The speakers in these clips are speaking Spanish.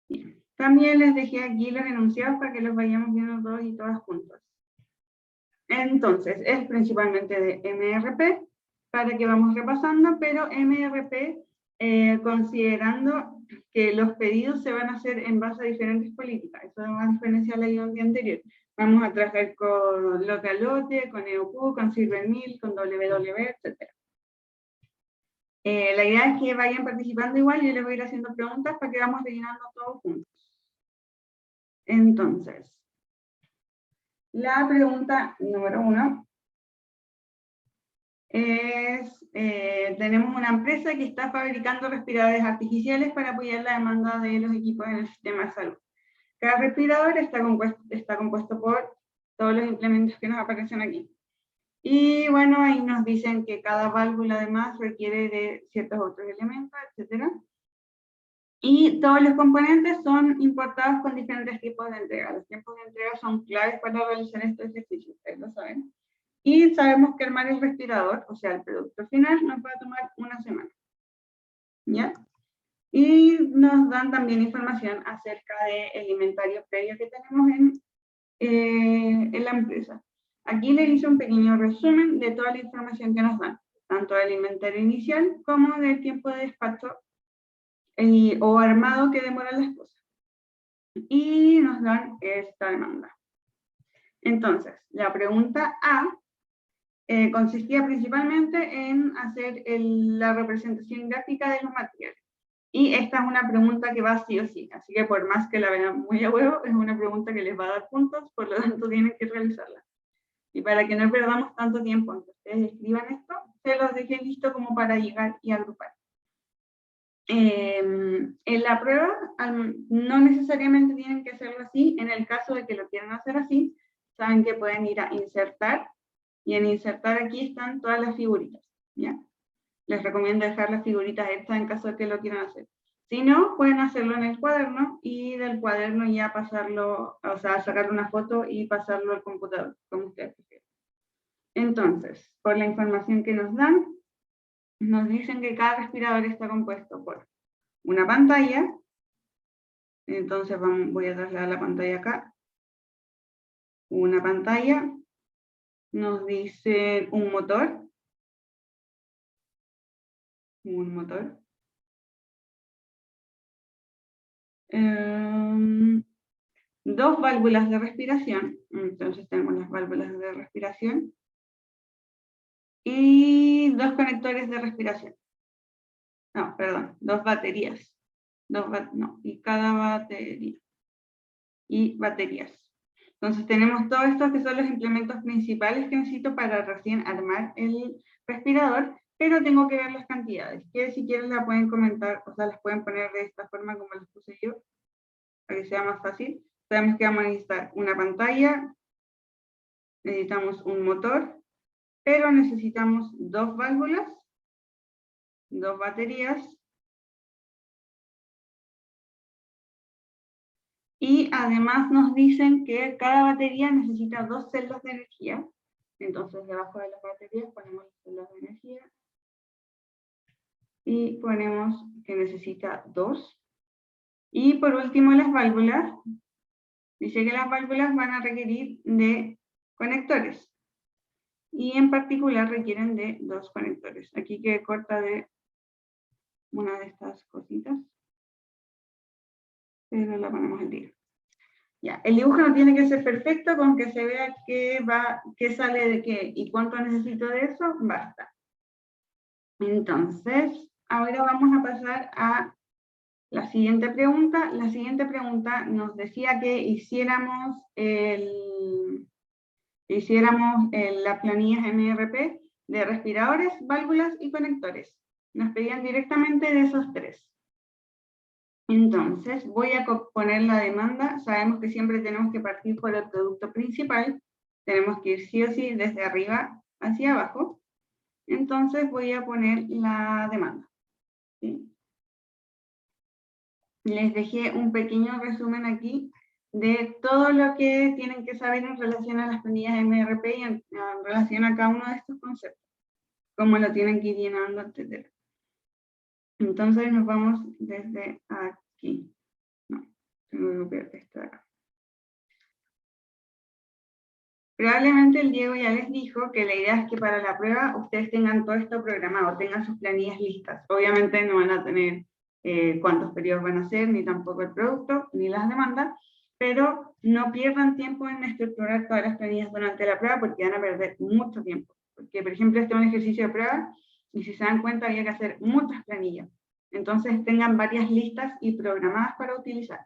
Bien. También les dejé aquí los enunciados para que los vayamos viendo todos y todas juntos. Entonces, es principalmente de MRP, para que vamos repasando, pero MRP, considerando que los pedidos se van a hacer en base a diferentes políticas. Eso es una diferencia a la guía anterior. Vamos a trabajar con Localote, con EOQ, con Silvermill, con WW, etc. La idea es que vayan participando igual y yo les voy a ir haciendo preguntas para que vamos rellenando todo juntos. Entonces, la pregunta número 1 es, tenemos una empresa que está fabricando respiradores artificiales para apoyar la demanda de los equipos en el sistema de salud. Cada respirador está compuesto por todos los implementos que nos aparecen aquí. Y bueno, ahí nos dicen que cada válvula además requiere de ciertos otros elementos, etc. Y todos los componentes son importados con diferentes tipos de entrega. Los tiempos de entrega son claves para realizar estos ejercicios, ustedes lo saben. Y sabemos que armar el respirador, o sea, el producto final, nos va a tomar una semana. ¿Ya? Y nos dan también información acerca del inventario previo que tenemos en la empresa. Aquí les hice un pequeño resumen de toda la información que nos dan, tanto del inventario inicial como del tiempo de despacho o armado que demora las cosas. Y nos dan esta demanda. Entonces, la pregunta A consistía principalmente en hacer la representación gráfica de los materiales. Y esta es una pregunta que va sí o sí, así que por más que la vean muy a huevo, es una pregunta que les va a dar puntos, por lo tanto tienen que realizarla. Y para que no perdamos tanto tiempo en que ustedes escriban esto, se los dejé listo como para llegar y agrupar. En la prueba, no necesariamente tienen que hacerlo así. En el caso de que lo quieran hacer así, saben que pueden ir a insertar, y en insertar aquí están todas las figuritas, ¿ya? Les recomiendo dejar las figuritas estas en caso de que lo quieran hacer. Si no, pueden hacerlo en el cuaderno y del cuaderno ya pasarlo, o sea, sacar una foto y pasarlo al computador, como ustedes prefieran. Entonces, por la información que nos dan, nos dicen que cada respirador está compuesto por una pantalla. Entonces voy a trasladar la pantalla acá. Una pantalla. Nos dice un motor. Un motor. Dos válvulas de respiración. Entonces tenemos las válvulas de respiración. Y dos conectores de respiración. No, perdón, dos baterías. Y cada batería. Y baterías. Entonces tenemos todos estos que son los implementos principales que necesito para recién armar el respirador, pero tengo que ver las cantidades, que si quieren la pueden comentar, o sea, las pueden poner de esta forma como las puse yo, para que sea más fácil. Sabemos que vamos a necesitar una pantalla, necesitamos un motor, pero necesitamos dos válvulas, dos baterías, y además nos dicen que cada batería necesita dos celdas de energía. Entonces debajo de las baterías ponemos las celdas de energía y ponemos que necesita dos. Y por último las válvulas. Dice que las válvulas van a requerir de conectores y en particular requieren de dos conectores. Aquí que corta de una de estas cositas, pero la ponemos al tiro. Ya, el dibujo no tiene que ser perfecto, con que se vea qué sale de qué y cuánto necesito de eso, basta. Entonces, ahora vamos a pasar a la siguiente pregunta. La siguiente pregunta nos decía que hiciéramos las planillas MRP de respiradores, válvulas y conectores. Nos pedían directamente de esos tres. Entonces, voy a poner la demanda. Sabemos que siempre tenemos que partir por el producto principal. Tenemos que ir sí o sí desde arriba hacia abajo. Entonces, voy a poner la demanda. ¿Sí? Les dejé un pequeño resumen aquí de todo lo que tienen que saber en relación a las planillas MRP y en relación a cada uno de estos conceptos. Cómo lo tienen que ir llenando, etc. Entonces, nos vamos desde aquí. No, Probablemente el Diego ya les dijo que la idea es que para la prueba ustedes tengan todo esto programado, tengan sus planillas listas. Obviamente no van a tener cuántos periodos van a hacer, ni tampoco el producto, ni las demandas, pero no pierdan tiempo en estructurar todas las planillas durante la prueba porque van a perder mucho tiempo. Porque, por ejemplo, este es un ejercicio de prueba y si se dan cuenta había que hacer muchas planillas. Entonces tengan varias listas y programadas para utilizar.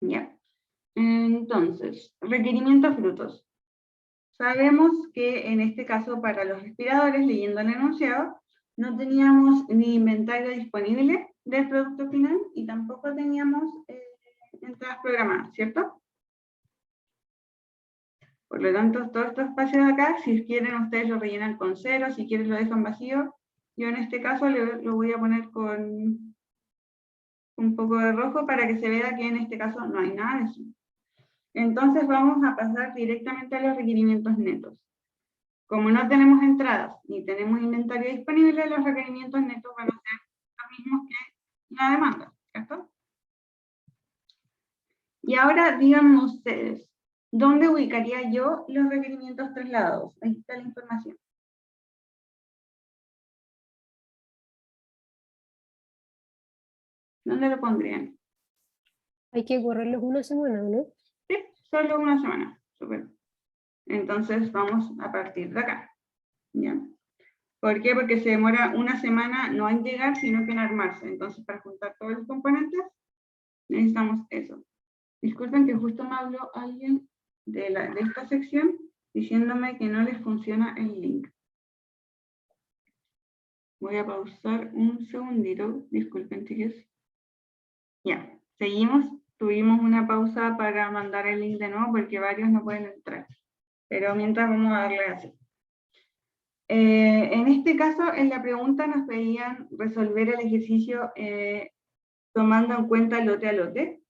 ¿Ya? Entonces, requerimientos brutos. Sabemos que en este caso para los respiradores, leyendo el enunciado, no teníamos ni inventario disponible del producto final y tampoco teníamos entradas programadas, ¿cierto? Por lo tanto, todos estos espacios de acá, si quieren ustedes lo rellenan con 0, si quieren lo dejan vacío. Yo en este caso lo voy a poner con un poco de rojo para que se vea que en este caso no hay nada de eso. Entonces vamos a pasar directamente a los requerimientos netos. Como no tenemos entradas ni tenemos inventario disponible, los requerimientos netos van a ser los mismos que la demanda, ¿cierto? Y ahora díganme ustedes, ¿dónde ubicaría yo los requerimientos trasladados? Ahí está la información. ¿Dónde lo pondrían? Hay que correrlos una semana, ¿no? Sí, solo una semana. Súper. Entonces vamos a partir de acá. ¿Ya? ¿Por qué? Porque se demora una semana no en llegar, sino que en armarse. Entonces, para juntar todos los componentes, necesitamos eso. Disculpen que justo me habló alguien de esta sección diciéndome que no les funciona el link. Voy a pausar un segundito. Disculpen, chicos. Ya, seguimos. Tuvimos una pausa para mandar el link de nuevo porque varios no pueden entrar. Pero mientras vamos a darle así. En este caso, en la pregunta nos pedían resolver el ejercicio tomando en cuenta lote a lote.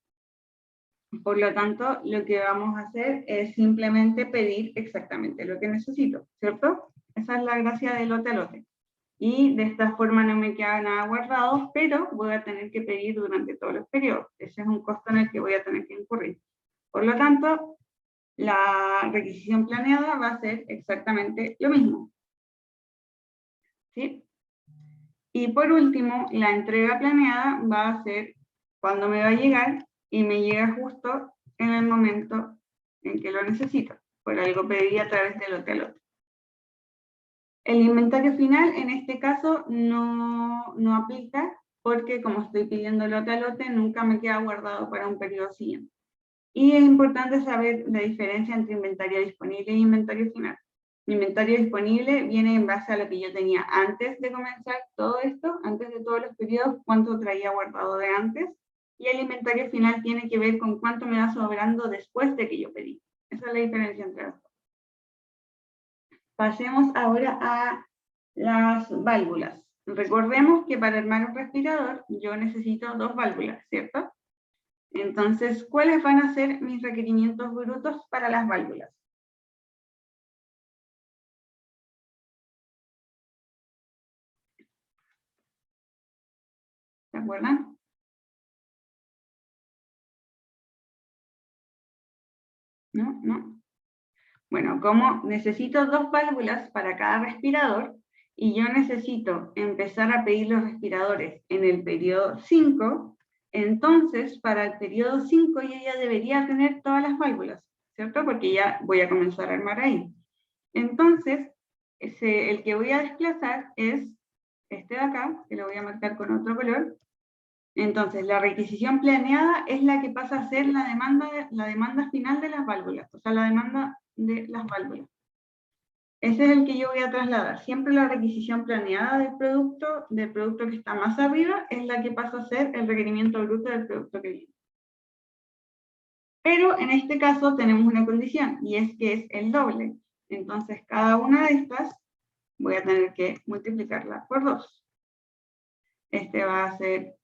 Por lo tanto, lo que vamos a hacer es simplemente pedir exactamente lo que necesito, ¿cierto? Esa es la gracia de lote a lote. Y de esta forma no me queda nada guardado, pero voy a tener que pedir durante todos los periodos. Ese es un costo en el que voy a tener que incurrir. Por lo tanto, la requisición planeada va a ser exactamente lo mismo. ¿Sí? Y por último, la entrega planeada va a ser cuando me va a llegar y me llega justo en el momento en que lo necesito. Por algo pedí a través de lote a lote. El inventario final en este caso no aplica porque como estoy pidiendo lote a lote nunca me queda guardado para un periodo siguiente. Y es importante saber la diferencia entre inventario disponible e inventario final. Mi inventario disponible viene en base a lo que yo tenía antes de comenzar todo esto, antes de todos los periodos, cuánto traía guardado de antes, y el inventario final tiene que ver con cuánto me va sobrando después de que yo pedí. Esa es la diferencia entre los dos. Pasemos ahora a las válvulas. Recordemos que para armar un respirador yo necesito 2 válvulas, ¿cierto? Entonces, ¿cuáles van a ser mis requerimientos brutos para las válvulas? ¿Se acuerdan? ¿No? ¿No? Bueno, como necesito 2 válvulas para cada respirador, y yo necesito empezar a pedir los respiradores en el periodo 5, entonces para el periodo 5 yo ya debería tener todas las válvulas, ¿cierto? Porque ya voy a comenzar a armar ahí. Entonces, el que voy a desplazar es este de acá, que lo voy a marcar con otro color. Entonces, la requisición planeada es la que pasa a ser la demanda final de las válvulas, o sea, la demanda de las válvulas. Ese es el que yo voy a trasladar. Siempre la requisición planeada del producto que está más arriba, es la que pasa a ser el requerimiento bruto del producto que viene. Pero en este caso tenemos una condición, y es que es el doble. Entonces, cada una de estas voy a tener que multiplicarla por 2. Este va a ser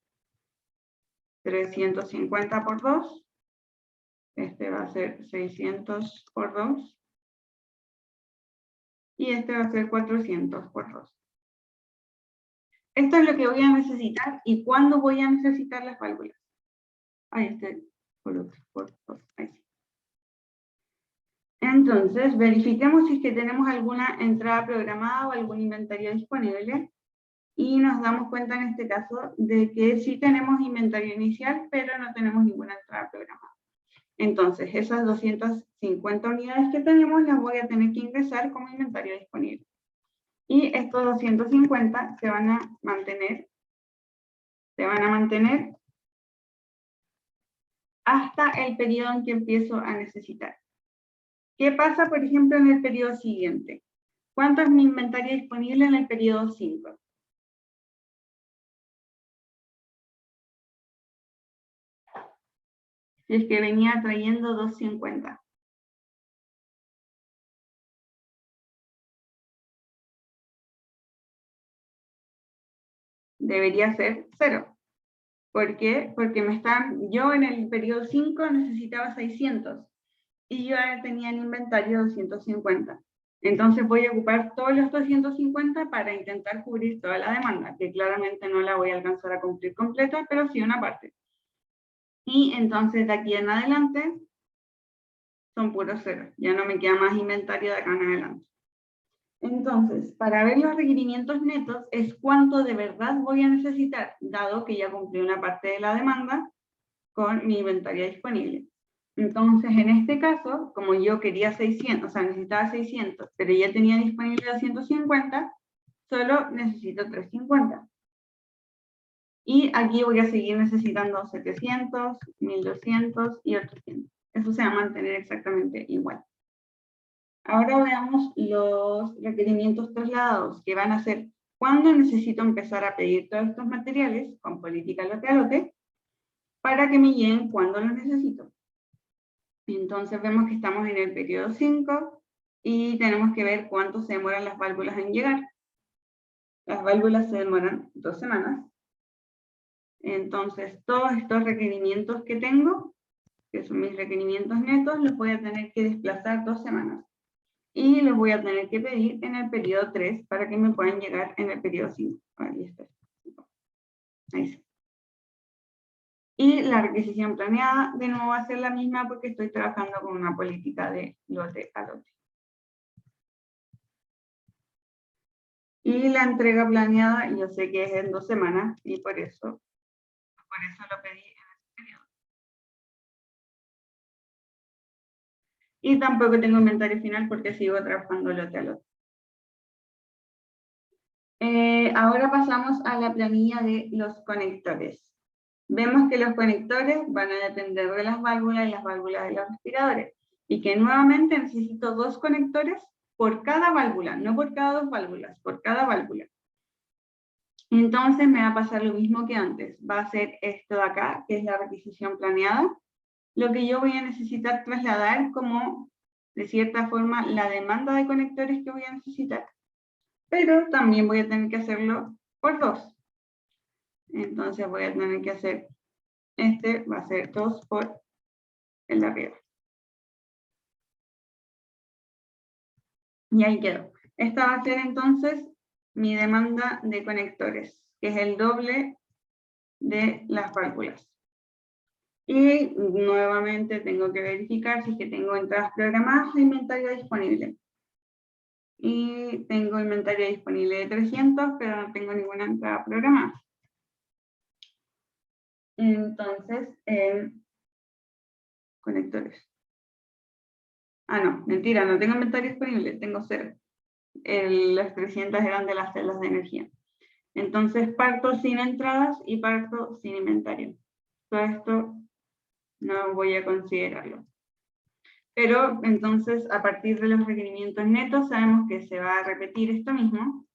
350 por 2. Este va a ser 600 por 2. Y este va a ser 400 por 2. Esto es lo que voy a necesitar y cuándo voy a necesitar las válvulas. Ahí está, por 2. Ahí sí. Entonces, verifiquemos si es que tenemos alguna entrada programada o algún inventario disponible. Y nos damos cuenta en este caso de que sí tenemos inventario inicial, pero no tenemos ninguna entrada programada. Entonces, esas 250 unidades que tenemos las voy a tener que ingresar como inventario disponible. Y estos 250 se van a mantener hasta el periodo en que empiezo a necesitar. ¿Qué pasa, por ejemplo, en el periodo siguiente? ¿Cuánto es mi inventario disponible en el periodo 5? Si es que venía trayendo 250. Debería ser 0. ¿Por qué? Porque yo en el periodo 5 necesitaba 600 y yo tenía en inventario 250. Entonces voy a ocupar todos los 250 para intentar cubrir toda la demanda, que claramente no la voy a alcanzar a cumplir completa, pero sí una parte. Y entonces de aquí en adelante son puros ceros, ya no me queda más inventario de acá en adelante. Entonces, para ver los requerimientos netos es cuánto de verdad voy a necesitar, dado que ya cumplí una parte de la demanda con mi inventario disponible. Entonces, en este caso, como yo quería 600, o sea, necesitaba 600, pero ya tenía disponible 250, solo necesito 350. Y aquí voy a seguir necesitando 700, 1200 y 800. Eso se va a mantener exactamente igual. Ahora veamos los requerimientos trasladados, que van a ser cuándo necesito empezar a pedir todos estos materiales con política lote a lote, para que me lleguen cuando los necesito. Entonces vemos que estamos en el periodo 5 y tenemos que ver cuánto se demoran las válvulas en llegar. Las válvulas se demoran 2 semanas. Entonces todos estos requerimientos que tengo, que son mis requerimientos netos, los voy a tener que desplazar 2 semanas. Y los voy a tener que pedir en el periodo 3 para que me puedan llegar en el periodo 5. Ahí está. Ahí sí. Y la requisición planeada, de nuevo, va a ser la misma porque estoy trabajando con una política de lote a lote. Y la entrega planeada, yo sé que es en 2 semanas y por eso lo pedí en ese periodo. Y tampoco tengo inventario final porque sigo trabajando lote a lote. Ahora pasamos a la planilla de los conectores. Vemos que los conectores van a depender de las válvulas y las válvulas de los respiradores. Y que nuevamente necesito 2 conectores por cada válvula, no por cada 2 válvulas, por cada válvula. Entonces me va a pasar lo mismo que antes. Va a ser esto de acá, que es la requisición planeada. Lo que yo voy a necesitar trasladar como, de cierta forma, la demanda de conectores que voy a necesitar. Pero también voy a tener que hacerlo por 2. Entonces voy a tener que hacer, este va a ser 2 por el de arriba. Y ahí quedó. Esta va a ser entonces mi demanda de conectores, que es el doble de las válvulas. Y nuevamente tengo que verificar si es que tengo entradas programadas o inventario disponible. Y tengo inventario disponible de 300, pero no tengo ninguna entrada programada. Entonces, conectores. Ah, no, mentira, no tengo inventario disponible, tengo 0. Las 300 eran de las celdas de energía. Entonces parto sin entradas y parto sin inventario. Todo esto no voy a considerarlo. Pero entonces a partir de los requerimientos netos sabemos que se va a repetir esto mismo.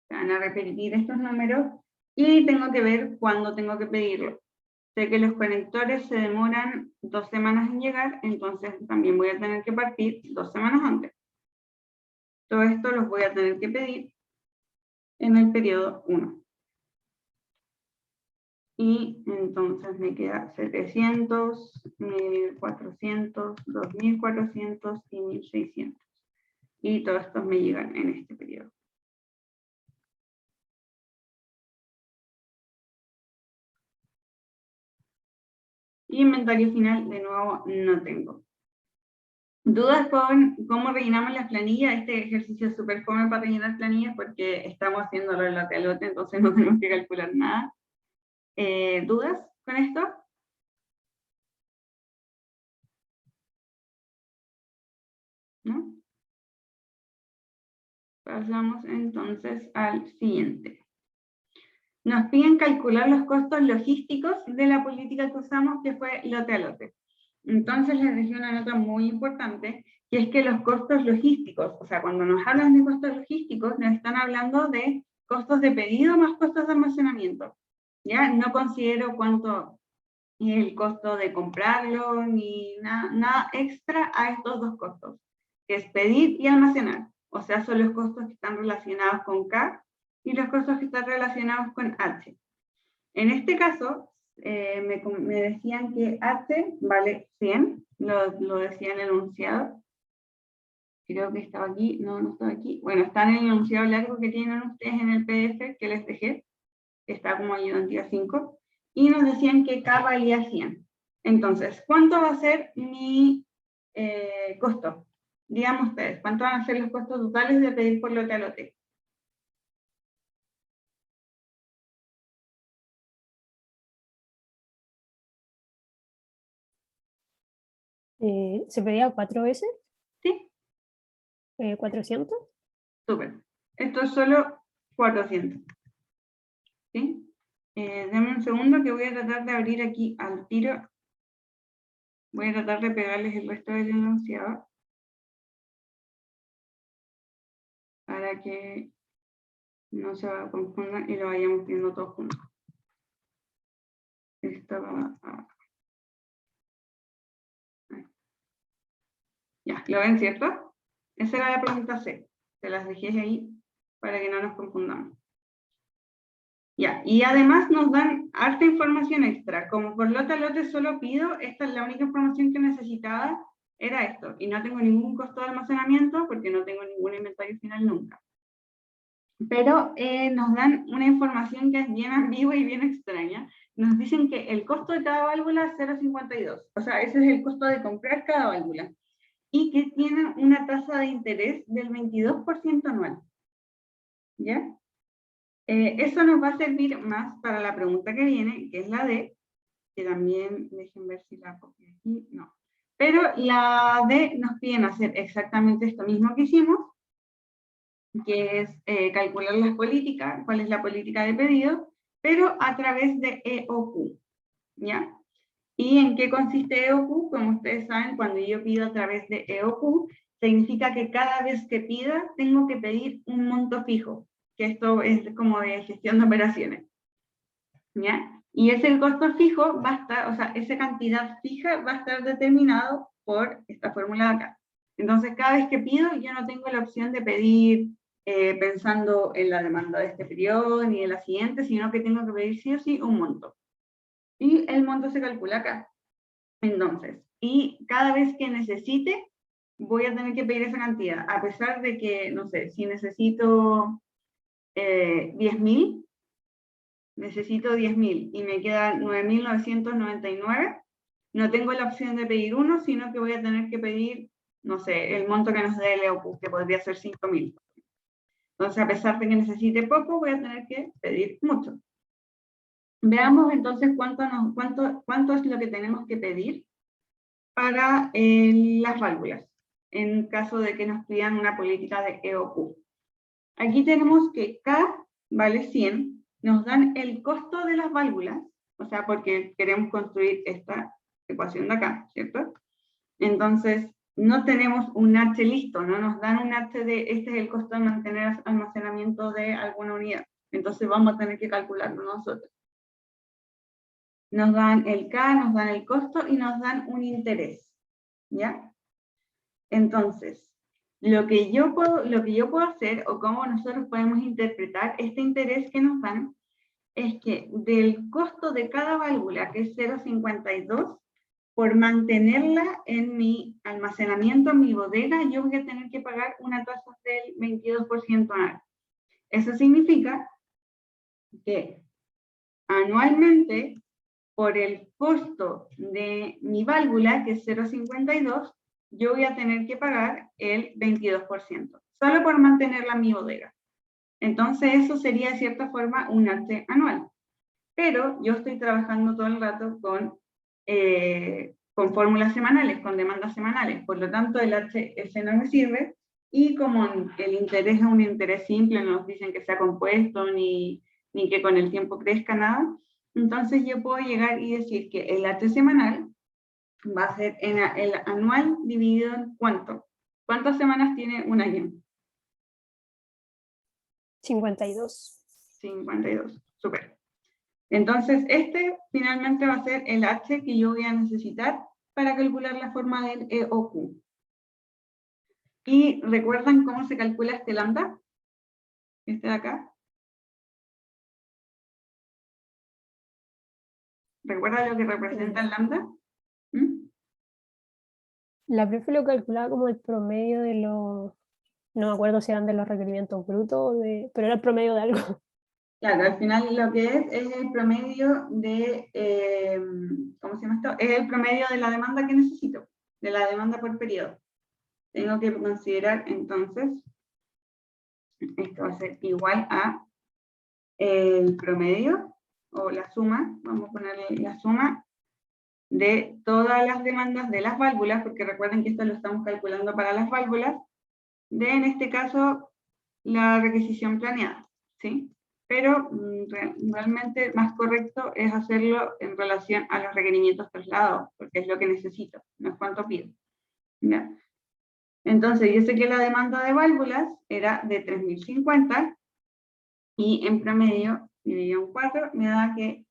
Se van a repetir estos números y tengo que ver cuándo tengo que pedirlo. Sé que los conectores se demoran 2 semanas en llegar, entonces también voy a tener que partir 2 semanas antes. Todo esto los voy a tener que pedir en el periodo 1. Y entonces me queda 700, 1400, 2400 y 1600. Y todos estos me llegan en este periodo. Y inventario final, de nuevo, no tengo. ¿Dudas con cómo rellenamos las planillas? Este ejercicio es súper fome para rellenar planillas porque estamos haciéndolo en lote a lote, entonces no tenemos que calcular nada. ¿Dudas con esto? ¿No? Pasamos entonces al siguiente. Nos piden calcular los costos logísticos de la política que usamos, que fue lote a lote. Entonces les dejé una nota muy importante, que es que los costos logísticos, o sea, cuando nos hablan de costos logísticos, nos están hablando de costos de pedido más costos de almacenamiento. ¿Ya? No considero cuánto es el costo de comprarlo, ni nada extra a estos dos costos, que es pedir y almacenar. O sea, son los costos que están relacionados con K y los costos que están relacionados con H. En este caso, me decían que H vale 100, lo decía en el enunciado. Creo que estaba aquí, no estaba aquí. Bueno, está en el enunciado largo que tienen ustedes en el PDF que les dejé, que está como ayudantía 5, y nos decían que K valía 100. Entonces, ¿cuánto va a ser mi costo? Díganme ustedes, ¿cuánto van a ser los costos totales de pedir por lote a lote? ¿Se pedía 4 veces? ¿Sí? 400. Súper. Esto es solo 400. ¿Sí? Dame un segundo que voy a tratar de abrir aquí al tiro. Voy a tratar de pegarles el resto del enunciado para que no se confundan y lo vayamos viendo todos juntos. Esto va a... Ya, ¿lo ven, cierto? Esa era la pregunta C. Se las dejé ahí para que no nos confundamos. Ya, y además nos dan harta información extra. Como por lote a lote solo pido, esta es la única información que necesitaba, era esto. Y no tengo ningún costo de almacenamiento porque no tengo ningún inventario final nunca. Pero nos dan una información que es bien ambigua y bien extraña. Nos dicen que el costo de cada válvula es 0,52. O sea, ese es el costo de comprar cada válvula. Y que tiene una tasa de interés del 22% anual. ¿Ya? Eso nos va a servir más para la pregunta que viene, que es la D, que también, dejen ver si la copio aquí, no. Pero la D nos piden hacer exactamente esto mismo que hicimos, que es calcular las políticas, cuál es la política de pedido, pero a través de EOQ, ¿ya? ¿Y en qué consiste EOQ? Como ustedes saben, cuando yo pido a través de EOQ, significa que cada vez que pida, tengo que pedir un monto fijo, que esto es como de gestión de operaciones, ¿ya? Y ese costo fijo va a estar, o sea, esa cantidad fija va a estar determinado por esta fórmula de acá. Entonces, cada vez que pido, yo no tengo la opción de pedir pensando en la demanda de este periodo ni en la siguiente, sino que tengo que pedir sí o sí un monto. Y el monto se calcula acá. Entonces, y cada vez que necesite, voy a tener que pedir esa cantidad, a pesar de que, no sé, si necesito 10.000, necesito 10.000 y me quedan 9.999, no tengo la opción de pedir uno, sino que voy a tener que pedir, no sé, el monto que nos dé el EOQ, que podría ser 5.000. Entonces, a pesar de que necesite poco, voy a tener que pedir mucho. Veamos entonces cuánto es lo que tenemos que pedir para las válvulas, en caso de que nos pidan una política de EOQ. Aquí tenemos que K vale 100, nos dan el costo de las válvulas, o sea, porque queremos construir esta ecuación de acá, ¿cierto? Entonces, no tenemos un H listo, no nos dan un H de este es el costo de mantener almacenamiento de alguna unidad. Entonces vamos a tener que calcularlo nosotros. Nos dan el K, nos dan el costo y nos dan un interés, ¿ya? Entonces, lo que yo puedo hacer, o cómo nosotros podemos interpretar este interés que nos dan, es que del costo de cada válvula, que es 0,52, por mantenerla en mi almacenamiento, en mi bodega, yo voy a tener que pagar una tasa del 22% anual. Eso significa que anualmente, por el costo de mi válvula, que es 0,52, yo voy a tener que pagar el 22%, solo por mantenerla en mi bodega. Entonces eso sería de cierta forma un H anual. Pero yo estoy trabajando todo el rato con fórmulas semanales, con demandas semanales, por lo tanto el HS no me sirve, y como el interés es un interés simple, no nos dicen que sea compuesto, ni que con el tiempo crezca nada, entonces yo puedo llegar y decir que el H semanal va a ser el anual dividido en ¿cuánto? ¿Cuántas semanas tiene un año? 52. 52, súper. Entonces, este finalmente va a ser el H que yo voy a necesitar para calcular la forma del EOQ. ¿Y recuerdan cómo se calcula este lambda? Este de acá. ¿Recuerda lo que representa el lambda? ¿Mm? La profe lo calculaba como el promedio de los, no me acuerdo si eran de los requerimientos brutos, pero era el promedio de algo. Claro, al final lo que es el promedio de, ¿cómo se llama esto? Es el promedio de la demanda que necesito, de la demanda por periodo. Tengo que considerar entonces, esto va a ser igual a el promedio, o la suma, vamos a ponerle la suma, de todas las demandas de las válvulas, porque recuerden que esto lo estamos calculando para las válvulas, de, en este caso, la requisición planeada, ¿sí? Pero realmente más correcto es hacerlo en relación a los requerimientos trasladados, porque es lo que necesito, no es cuánto pido. ¿Ya? Entonces, yo sé que la demanda de válvulas era de 3050, y en promedio, dividido en 4, me da que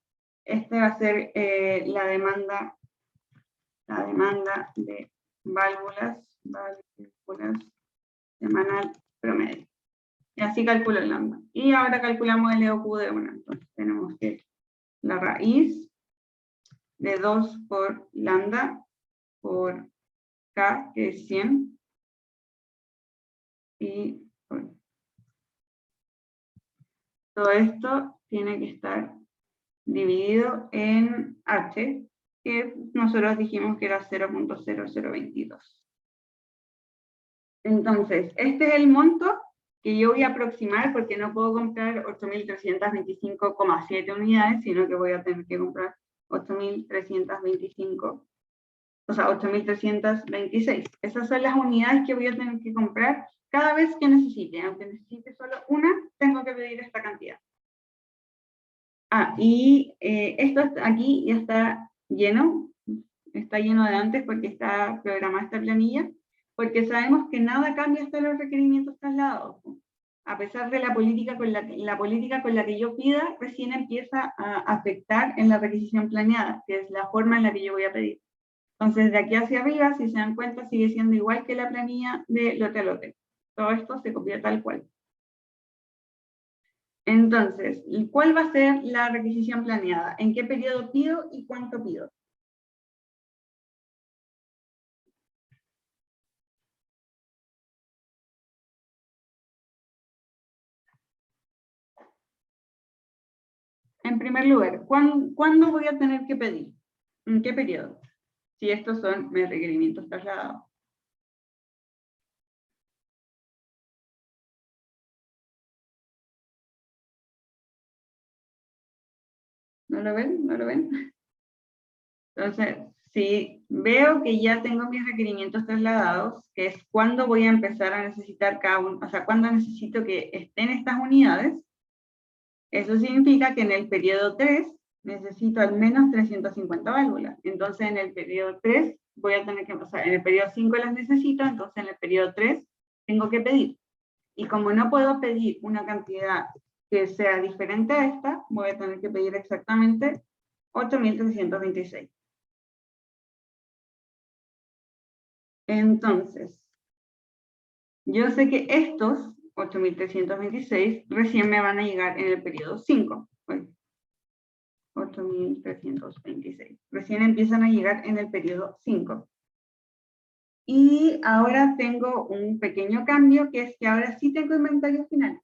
este va a ser la demanda de válvulas semanal promedio. Y así calculo el lambda. Y ahora calculamos el EOQ de 1. Entonces tenemos que la raíz de 2 por lambda por K, que es 100. Y bueno, todo esto tiene que estar dividido en H, que nosotros dijimos que era 0.0022. Entonces, este es el monto que yo voy a aproximar, porque no puedo comprar 8.325,7 unidades, sino que voy a tener que comprar 8.325, o sea, 8.326. Esas son las unidades que voy a tener que comprar cada vez que necesite. Aunque necesite solo una, tengo que pedir esta cantidad. Y esto aquí ya está lleno de antes porque está programada esta planilla, porque sabemos que nada cambia hasta los requerimientos trasladados. A pesar de la política con la que yo pida, recién empieza a afectar en la requisición planeada, que es la forma en la que yo voy a pedir. Entonces, de aquí hacia arriba, si se dan cuenta, sigue siendo igual que la planilla de lote a lote. Todo esto se copia tal cual. Entonces, ¿cuál va a ser la requisición planeada? ¿En qué periodo pido y cuánto pido? En primer lugar, ¿cuándo voy a tener que pedir? ¿En qué periodo? Si estos son mis requerimientos trasladados. ¿No lo ven? ¿No lo ven? Entonces, si veo que ya tengo mis requerimientos trasladados, que es cuándo voy a empezar a necesitar cada uno, o sea, cuándo necesito que estén estas unidades, eso significa que en el periodo 3 necesito al menos 350 válvulas. Entonces, en el periodo 3 voy a tener que, o sea, en el periodo 5 las necesito, entonces en el periodo 3 tengo que pedir. Y como no puedo pedir una cantidad que sea diferente a esta, voy a tener que pedir exactamente 8.326. Entonces, yo sé que estos 8.326 recién me van a llegar en el periodo 5. 8.326. Recién empiezan a llegar en el periodo 5. Y ahora tengo un pequeño cambio, que es que ahora sí tengo inventario final.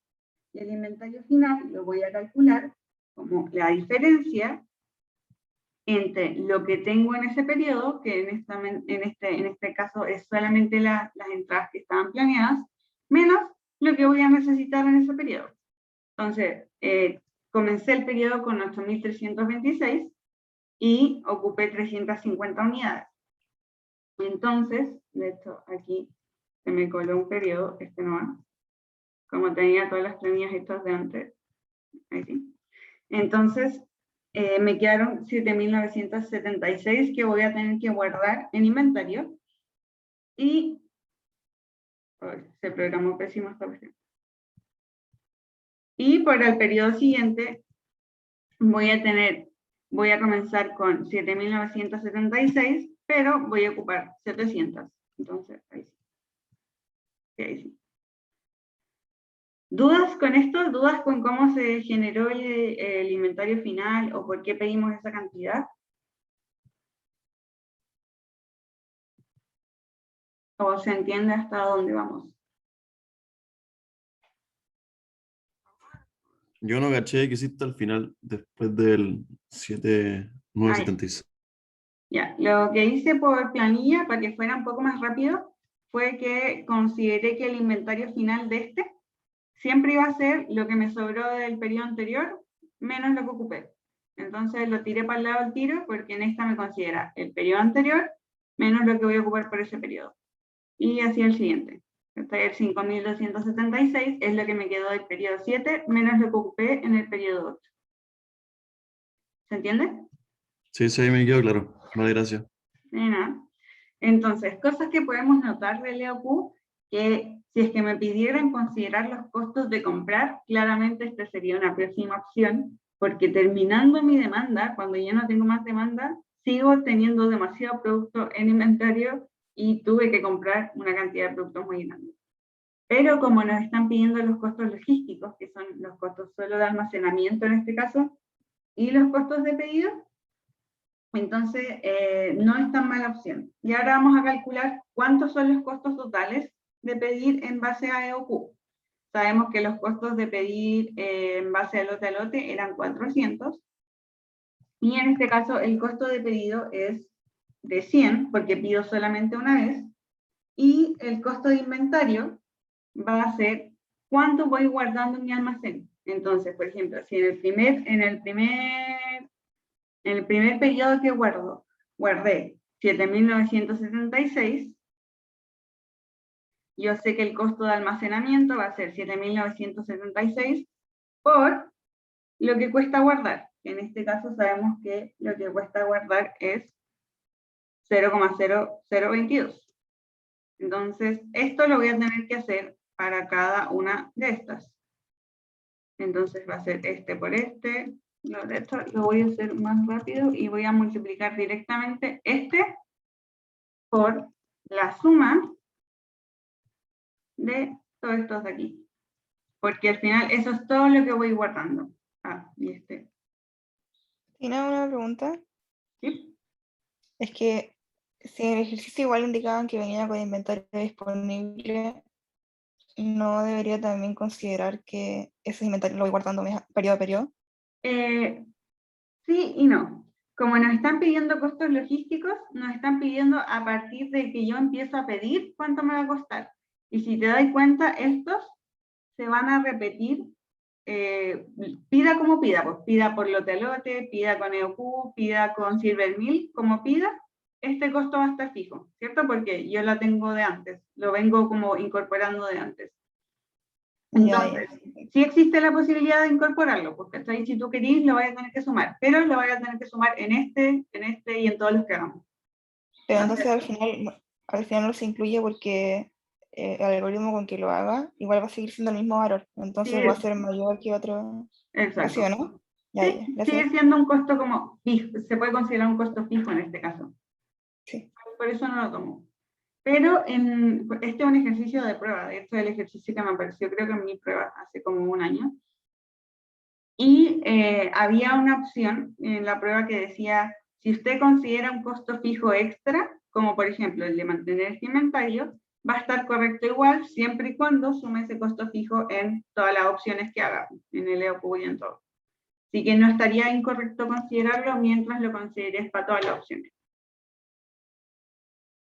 Y el inventario final lo voy a calcular como la diferencia entre lo que tengo en ese periodo, que en este caso es solamente las entradas que estaban planeadas, menos lo que voy a necesitar en ese periodo. Entonces, comencé el periodo con 8.326 y ocupé 350 unidades. Entonces, de hecho, aquí se me coló un periodo, este no va, como tenía todas las planillas hechas de antes. Ahí sí. Entonces, me quedaron 7.976 que voy a tener que guardar en inventario. Y se programó pésimo esta cuestión. Y para el periodo siguiente voy a comenzar con 7.976, pero voy a ocupar 700. Entonces, ahí sí. Sí, ahí sí. ¿Dudas con esto? ¿Dudas con cómo se generó el inventario final o por qué pedimos esa cantidad? ¿O se entiende hasta dónde vamos? Yo no caché que hiciste al final, después del 7.976. Ya, lo que hice por planilla, para que fuera un poco más rápido, fue que consideré que el inventario final de este siempre iba a ser lo que me sobró del periodo anterior, menos lo que ocupé. Entonces lo tiré para el lado del tiro, porque en esta me considera el periodo anterior, menos lo que voy a ocupar por ese periodo. Y así el siguiente. El 5.276 es lo que me quedó del periodo 7, menos lo que ocupé en el periodo 8. ¿Se entiende? Sí, sí, ahí me quedó claro. Vale, gracias. De nada. Entonces, cosas que podemos notar del EOQ, que si es que me pidieran considerar los costos de comprar, claramente esta sería una próxima opción, porque terminando mi demanda, cuando ya no tengo más demanda, sigo teniendo demasiado producto en inventario y tuve que comprar una cantidad de productos muy grande. Pero como nos están pidiendo los costos logísticos, que son los costos solo de almacenamiento en este caso, y los costos de pedido, entonces no es tan mala opción. Y ahora vamos a calcular cuántos son los costos totales de pedir en base a EOQ. Sabemos que los costos de pedir en base a lote eran 400. Y en este caso el costo de pedido es de 100, porque pido solamente una vez. Y el costo de inventario va a ser cuánto voy guardando en mi almacén. Entonces, por ejemplo, si en el primer periodo que guardé 7.976, yo sé que el costo de almacenamiento va a ser 7.976 por lo que cuesta guardar. En este caso sabemos que lo que cuesta guardar es 0,0022. Entonces, esto lo voy a tener que hacer para cada una de estas. Entonces va a ser este por este. De hecho, lo voy a hacer más rápido y voy a multiplicar directamente este por la suma de todos estos de aquí. Porque al final eso es todo lo que voy guardando. Ah, y este. ¿Tiene una pregunta? ¿Sí? Es que si en el ejercicio igual indicaban que venía con inventario disponible, ¿no debería también considerar que ese inventario lo voy guardando periodo a periodo? Sí y no. Como nos están pidiendo costos logísticos, nos están pidiendo a partir de que yo empiezo a pedir cuánto me va a costar. Y si te das cuenta, estos se van a repetir, pida como pida, pues pida por lote a lote, pida con EOQ, pida con Silvermill, como pida, este costo va a estar fijo, ¿cierto? Porque yo la tengo de antes, lo vengo como incorporando de antes. Entonces, sí existe la posibilidad de incorporarlo, porque si tú querís lo vas a tener que sumar, pero lo vas a tener que sumar en este y en todos los que hagamos. Pero entonces al final no se incluye porque el algoritmo con que lo haga igual va a seguir siendo el mismo valor, entonces Sí, va a ser mayor que otro. exacto. ¿Sí, no? Sí, sigue siendo un costo como fijo, se puede considerar un costo fijo en este caso. Sí. Por eso no lo tomo. Pero este es un ejercicio de prueba, de hecho el ejercicio que me apareció creo que en mi prueba hace como un año. Y había una opción en la prueba que decía, si usted considera un costo fijo extra, como por ejemplo el de mantener este inventario, va a estar correcto igual siempre y cuando sume ese costo fijo en todas las opciones que haga, en el EOQ y en todo. Así que no estaría incorrecto considerarlo mientras lo consideres para todas las opciones.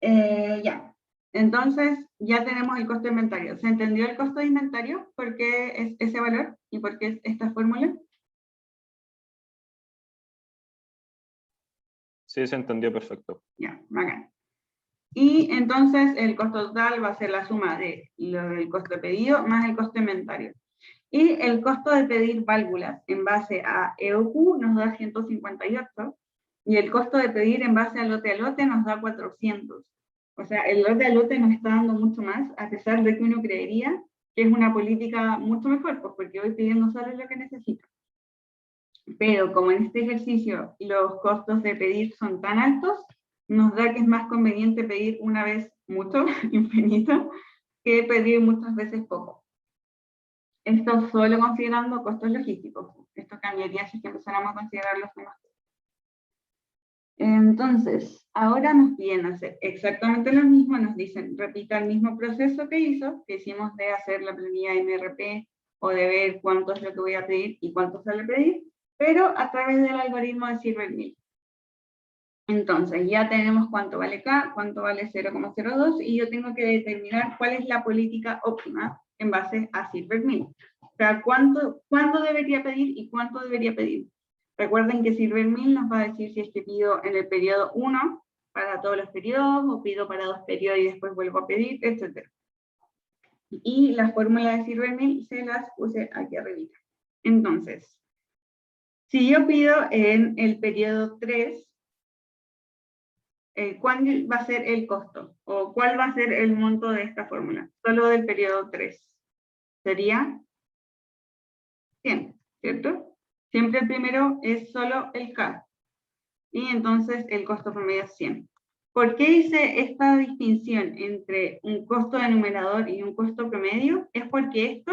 Ya, entonces ya tenemos el costo de inventario. ¿Se entendió el costo de inventario? ¿Por qué es ese valor? ¿Y por qué es esta fórmula? Sí, se entendió perfecto. Ya, bacán. Y entonces el costo total va a ser la suma del costo de pedido más el costo de inventario. Y el costo de pedir válvulas en base a EOQ nos da 158, y el costo de pedir en base a lote nos da 400. O sea, el lote a lote nos está dando mucho más, a pesar de que uno creería que es una política mucho mejor, pues porque voy pidiendo solo lo que necesito. Pero como en este ejercicio los costos de pedir son tan altos, nos da que es más conveniente pedir una vez mucho, infinito, que pedir muchas veces poco. Esto solo considerando costos logísticos. Esto cambiaría si empezáramos a considerar los demás. Entonces, ahora nos piden hacer exactamente lo mismo, nos dicen, repita el mismo proceso que hicimos de hacer la planilla MRP, o de ver cuánto es lo que voy a pedir y cuánto sale a pedir, pero a través del algoritmo de Silvermill. Entonces, ya tenemos cuánto vale K, cuánto vale 0,02, y yo tengo que determinar cuál es la política óptima en base a Silvermill. O sea, cuándo debería pedir y cuánto debería pedir. Recuerden que Silvermill nos va a decir si es que pido en el periodo 1 para todos los periodos, o pido para 2 periodos y después vuelvo a pedir, etc. Y la fórmula de Silvermill se las puse aquí arriba. Entonces, si yo pido en el periodo 3, ¿cuál va a ser el costo? ¿O cuál va a ser el monto de esta fórmula? Solo del periodo 3. Sería 100, ¿cierto? Siempre el primero es solo el K. Y entonces el costo promedio es 100. ¿Por qué hice esta distinción entre un costo de numerador y un costo promedio? Es porque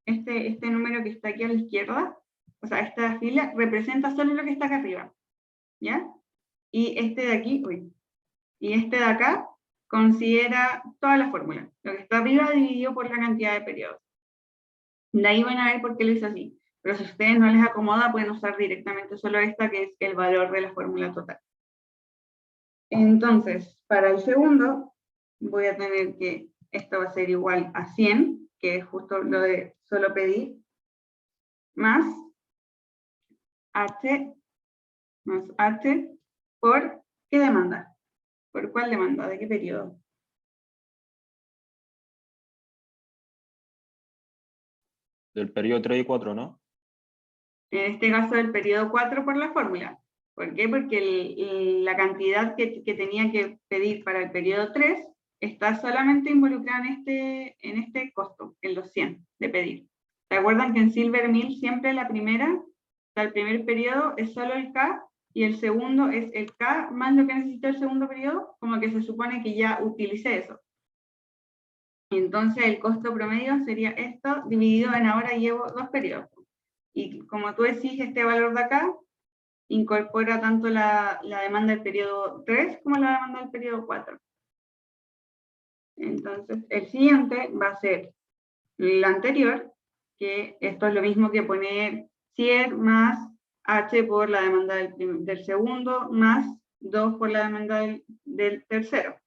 este número que está aquí a la izquierda, o sea, esta fila, representa solo lo que está acá arriba. ¿Ya? Y este de aquí, y este de acá considera toda la fórmula. Lo que está arriba dividido por la cantidad de periodos. De ahí van a ver por qué lo hice así. Pero si a ustedes no les acomoda, pueden usar directamente solo esta, que es el valor de la fórmula total. Entonces, para el segundo, voy a tener que esto va a ser igual a 100, que es justo lo de solo pedir, más H por ¿qué demanda? ¿Por cuál demanda? ¿De qué periodo? Del periodo 3 y 4, ¿no? En este caso del periodo 4 por la fórmula. ¿Por qué? Porque la cantidad que tenía que pedir para el periodo 3 está solamente involucrada en este costo, en los 100 de pedir. ¿Se acuerdan que en Silvermill siempre el primer periodo es solo el K, y el segundo es el K más lo que necesito el segundo periodo? Como que se supone que ya utilicé eso. Entonces el costo promedio sería esto dividido en ahora llevo 2 periodos. Y como tú decís, este valor de acá incorpora tanto la demanda del periodo 3 como la demanda del periodo 4. Entonces, el siguiente va a ser el anterior, que esto es lo mismo que poner 100 más H por la demanda del segundo, más 2 por la demanda del tercero.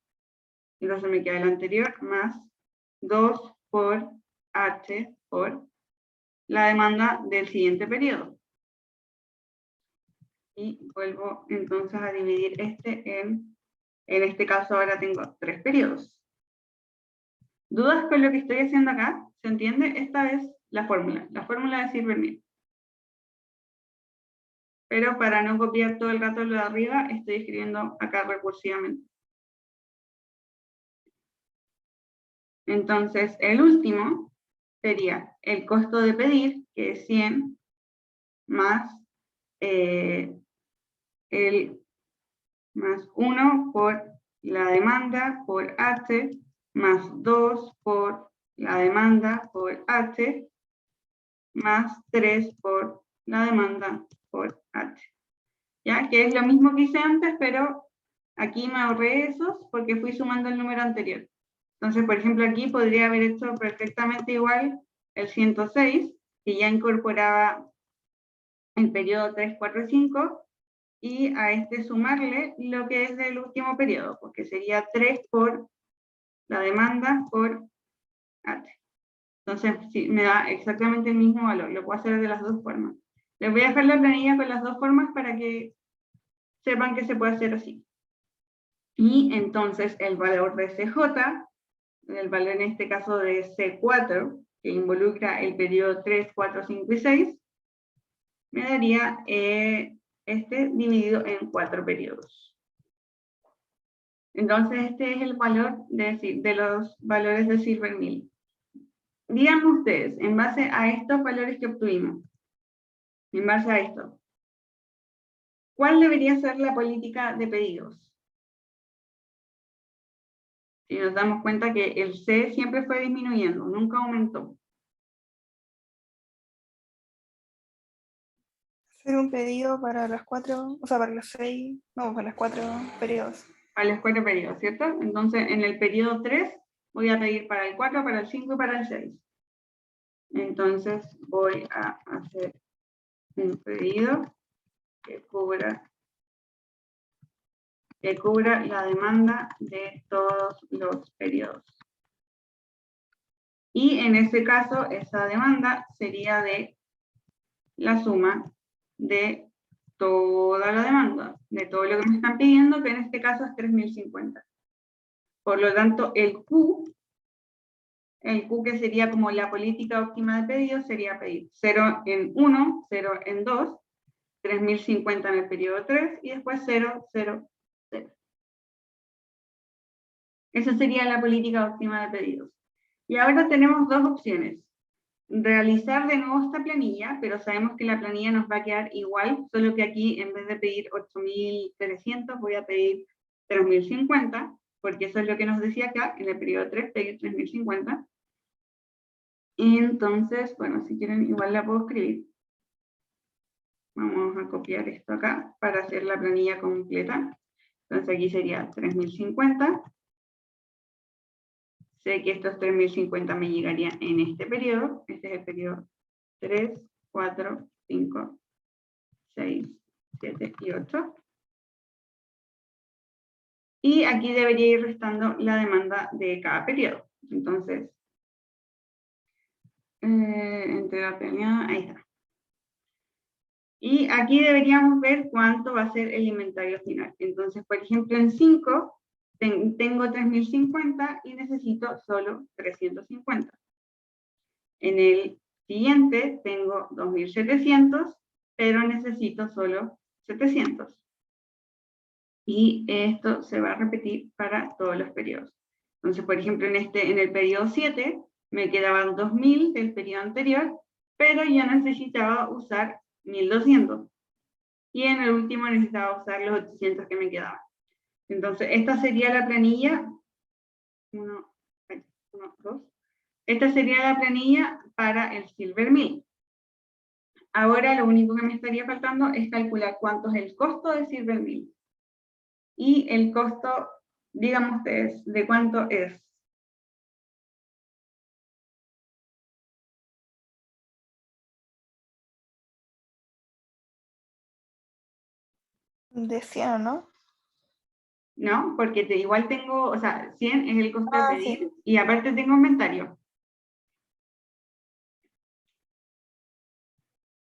Entonces me queda el anterior más 2 por H por la demanda del siguiente periodo. Y vuelvo entonces a dividir en este caso ahora tengo 3 periodos. ¿Dudas con lo que estoy haciendo acá? ¿Se entiende? Esta es la fórmula de Silvermill. Pero para no copiar todo el rato lo de arriba, estoy escribiendo acá recursivamente. Entonces, el último sería el costo de pedir, que es 100, más más 1 por la demanda por H, más 2 por la demanda por H, más 3 por la demanda por H. ¿Ya? Que es lo mismo que hice antes, pero aquí me ahorré esos porque fui sumando el número anterior. Entonces, por ejemplo, aquí podría haber hecho perfectamente igual el 106, que ya incorporaba el periodo 3, 4 y 5, y a este sumarle lo que es del último periodo, porque sería 3 por la demanda por H. Entonces, sí, me da exactamente el mismo valor, lo puedo hacer de las dos formas. Les voy a dejar la planilla con las dos formas para que sepan que se puede hacer así. Y entonces el valor de CJ, el valor en este caso de C4, que involucra el periodo 3, 4, 5 y 6, me daría este dividido en 4 periodos. Entonces este es el valor de los valores de Silvermill. Díganme ustedes, en base a estos valores que obtuvimos, en base a esto, ¿cuál debería ser la política de pedidos? Si nos damos cuenta que el C siempre fue disminuyendo, nunca aumentó. Hacer un pedido para las 4, o sea, para los 6, no, para las 4 periodos. Para los 4 periodos, ¿cierto? Entonces, en el periodo 3 voy a pedir para el 4, para el 5 y para el 6. Entonces, voy a hacer un pedido que cubra la demanda de todos los periodos. Y en ese caso, esa demanda sería de la suma de toda la demanda, de todo lo que me están pidiendo, que en este caso es 3050. Por lo tanto, el Q que sería como la política óptima de pedido, sería pedir 0 en 1, 0 en 2, 3050 en el periodo 3, y después 0, 0, 0. Esa sería la política óptima de pedidos. Y ahora tenemos dos opciones. Realizar de nuevo esta planilla, pero sabemos que la planilla nos va a quedar igual, solo que aquí en vez de pedir 8.300 voy a pedir 3.050, porque eso es lo que nos decía acá, en el periodo 3 pedir 3.050. Y entonces, bueno, si quieren igual la puedo escribir. Vamos a copiar esto acá para hacer la planilla completa. Entonces aquí sería 3.050. Sé que estos 3.050 me llegarían en este periodo. Este es el periodo 3, 4, 5, 6, 7 y 8. Y aquí debería ir restando la demanda de cada periodo. Entonces, entrega premiada, ahí está. Y aquí deberíamos ver cuánto va a ser el inventario final. Entonces, por ejemplo, en 5 tengo 3.050 y necesito solo 350. En el siguiente tengo 2.700, pero necesito solo 700. Y esto se va a repetir para todos los periodos. Entonces, por ejemplo, en el periodo 7 me quedaban 2.000 del periodo anterior, pero yo necesitaba usar 1.200. Y en el último necesitaba usar los 800 que me quedaban. Entonces, esta sería la planilla. 1, 2. Esta sería la planilla para el Silvermill. Ahora lo único que me estaría faltando es calcular cuánto es el costo de Silvermill. Y el costo, díganme ustedes, ¿de cuánto es? De 100, ¿no? ¿No? Porque igual tengo, o sea, 100 es el costo de Ah, pedir, sí. y aparte tengo inventario.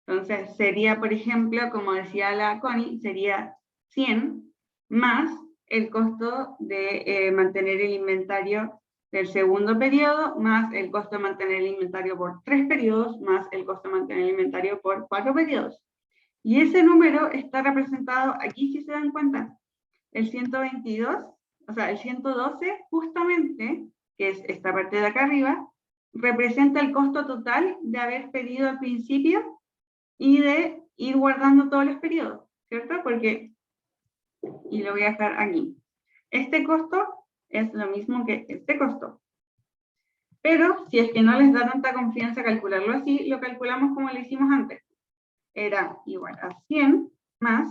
Entonces sería, por ejemplo, como decía la Connie, sería 100 más el costo de mantener el inventario del segundo periodo, más el costo de mantener el inventario por 3 periodos, más el costo de mantener el inventario por 4 periodos. Y ese número está representado aquí, si se dan cuenta, el 122, o sea, el 112, justamente, que es esta parte de acá arriba, representa el costo total de haber pedido al principio y de ir guardando todos los periodos, ¿cierto? Porque, y lo voy a dejar aquí, este costo es lo mismo que este costo. Pero si es que no les da tanta confianza calcularlo así, lo calculamos como lo hicimos antes. Era igual a 100 más,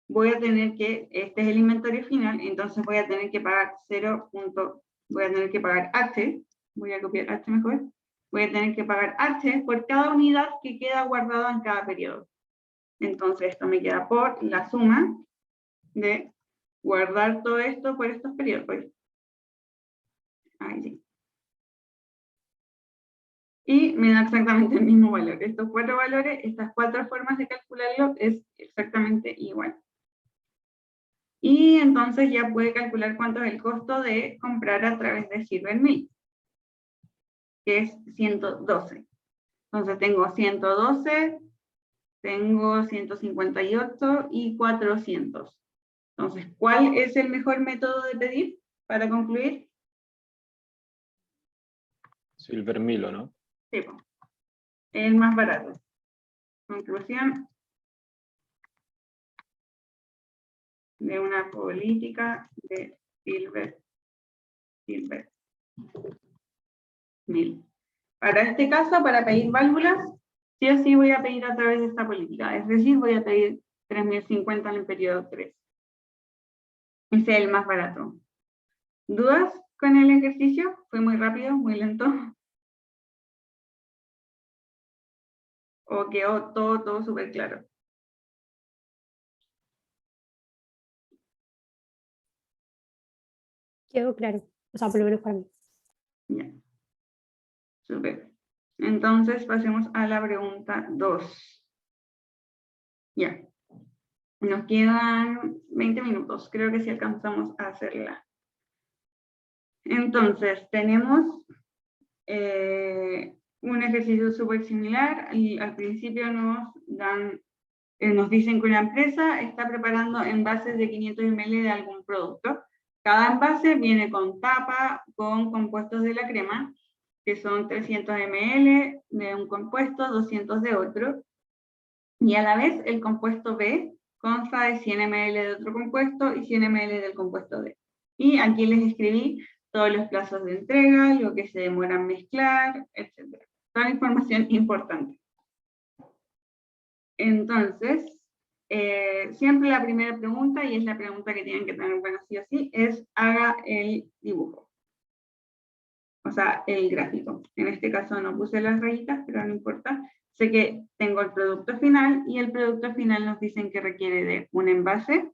voy a tener que, este es el inventario final, entonces voy a tener que pagar voy a tener que pagar H, voy a copiar H mejor, voy a tener que pagar H por cada unidad que queda guardada en cada periodo. Entonces esto me queda por la suma de guardar todo esto por estos periodos. Ahí sí. Y me da exactamente el mismo valor. Estos 4 valores, estas 4 formas de calcularlo es exactamente igual. Y entonces ya puede calcular cuánto es el costo de comprar a través de Silvermill, que es 112. Entonces tengo 112, tengo 158 y 400. Entonces, ¿cuál es el mejor método de pedir para concluir? Silvermill, ¿o no? Sí, el más barato. Conclusión de una política de Silvermill. Para este caso, para pedir válvulas, sí o sí voy a pedir a través de esta política. Es decir, voy a pedir 3050 en el periodo 3. Ese es el más barato. ¿Dudas con el ejercicio? ¿Fue muy rápido, muy lento? ¿O quedó todo súper claro? Quedó claro. O sea, por lo menos para mí. Ya. Súper. Entonces pasemos a la pregunta 2. Ya. Nos quedan 20 minutos. Creo que sí alcanzamos a hacerla. Entonces, tenemos un ejercicio súper similar. Y al principio nos dicen que una empresa está preparando envases de 500 ml de algún producto. Cada envase viene con tapa, con compuestos de la crema, que son 300 ml de un compuesto, 200 de otro, y a la vez el compuesto B consta de 100 ml de otro compuesto y 100 ml del compuesto D. Y aquí les escribí todos los plazos de entrega, lo que se demora en mezclar, etc. Toda información importante. Entonces, siempre la primera pregunta, y es la pregunta que tienen que tener bueno sí o sí, es haga el dibujo. O sea, el gráfico. En este caso no puse las rayitas, pero no importa. Sé que tengo el producto final, y el producto final nos dicen que requiere de un envase,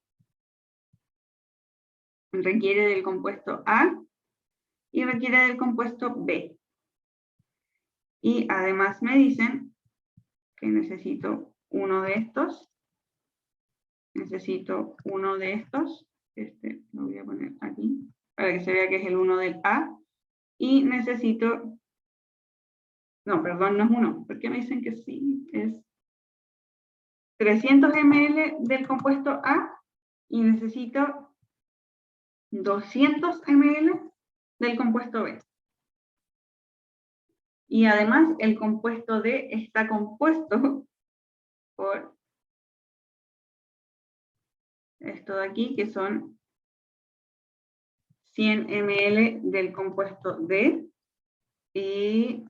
requiere del compuesto A, y requiere del compuesto B. Y además me dicen que necesito uno de estos, este lo voy a poner aquí, para que se vea que es el 1 del A, y necesito, no, perdón, no es 1, ¿por qué me dicen que sí? Es 300 ml del compuesto A, y necesito 200 ml del compuesto B. Y además el compuesto D está compuesto por esto de aquí, que son 100 ml del compuesto D y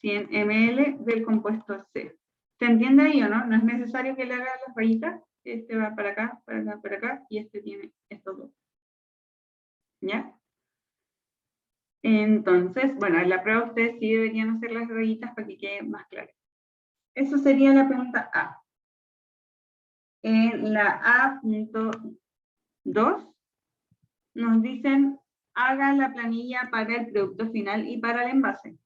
100 ml del compuesto C. ¿Se entiende ahí o no? No es necesario que le haga las rayitas. Este va para acá, para acá, para acá, y este tiene estos dos. ¿Ya? Entonces, bueno, en la prueba ustedes sí deberían hacer las rayitas para que quede más claro. Eso sería la pregunta A. En la A.2 nos dicen haga la planilla para el producto final y para el envase.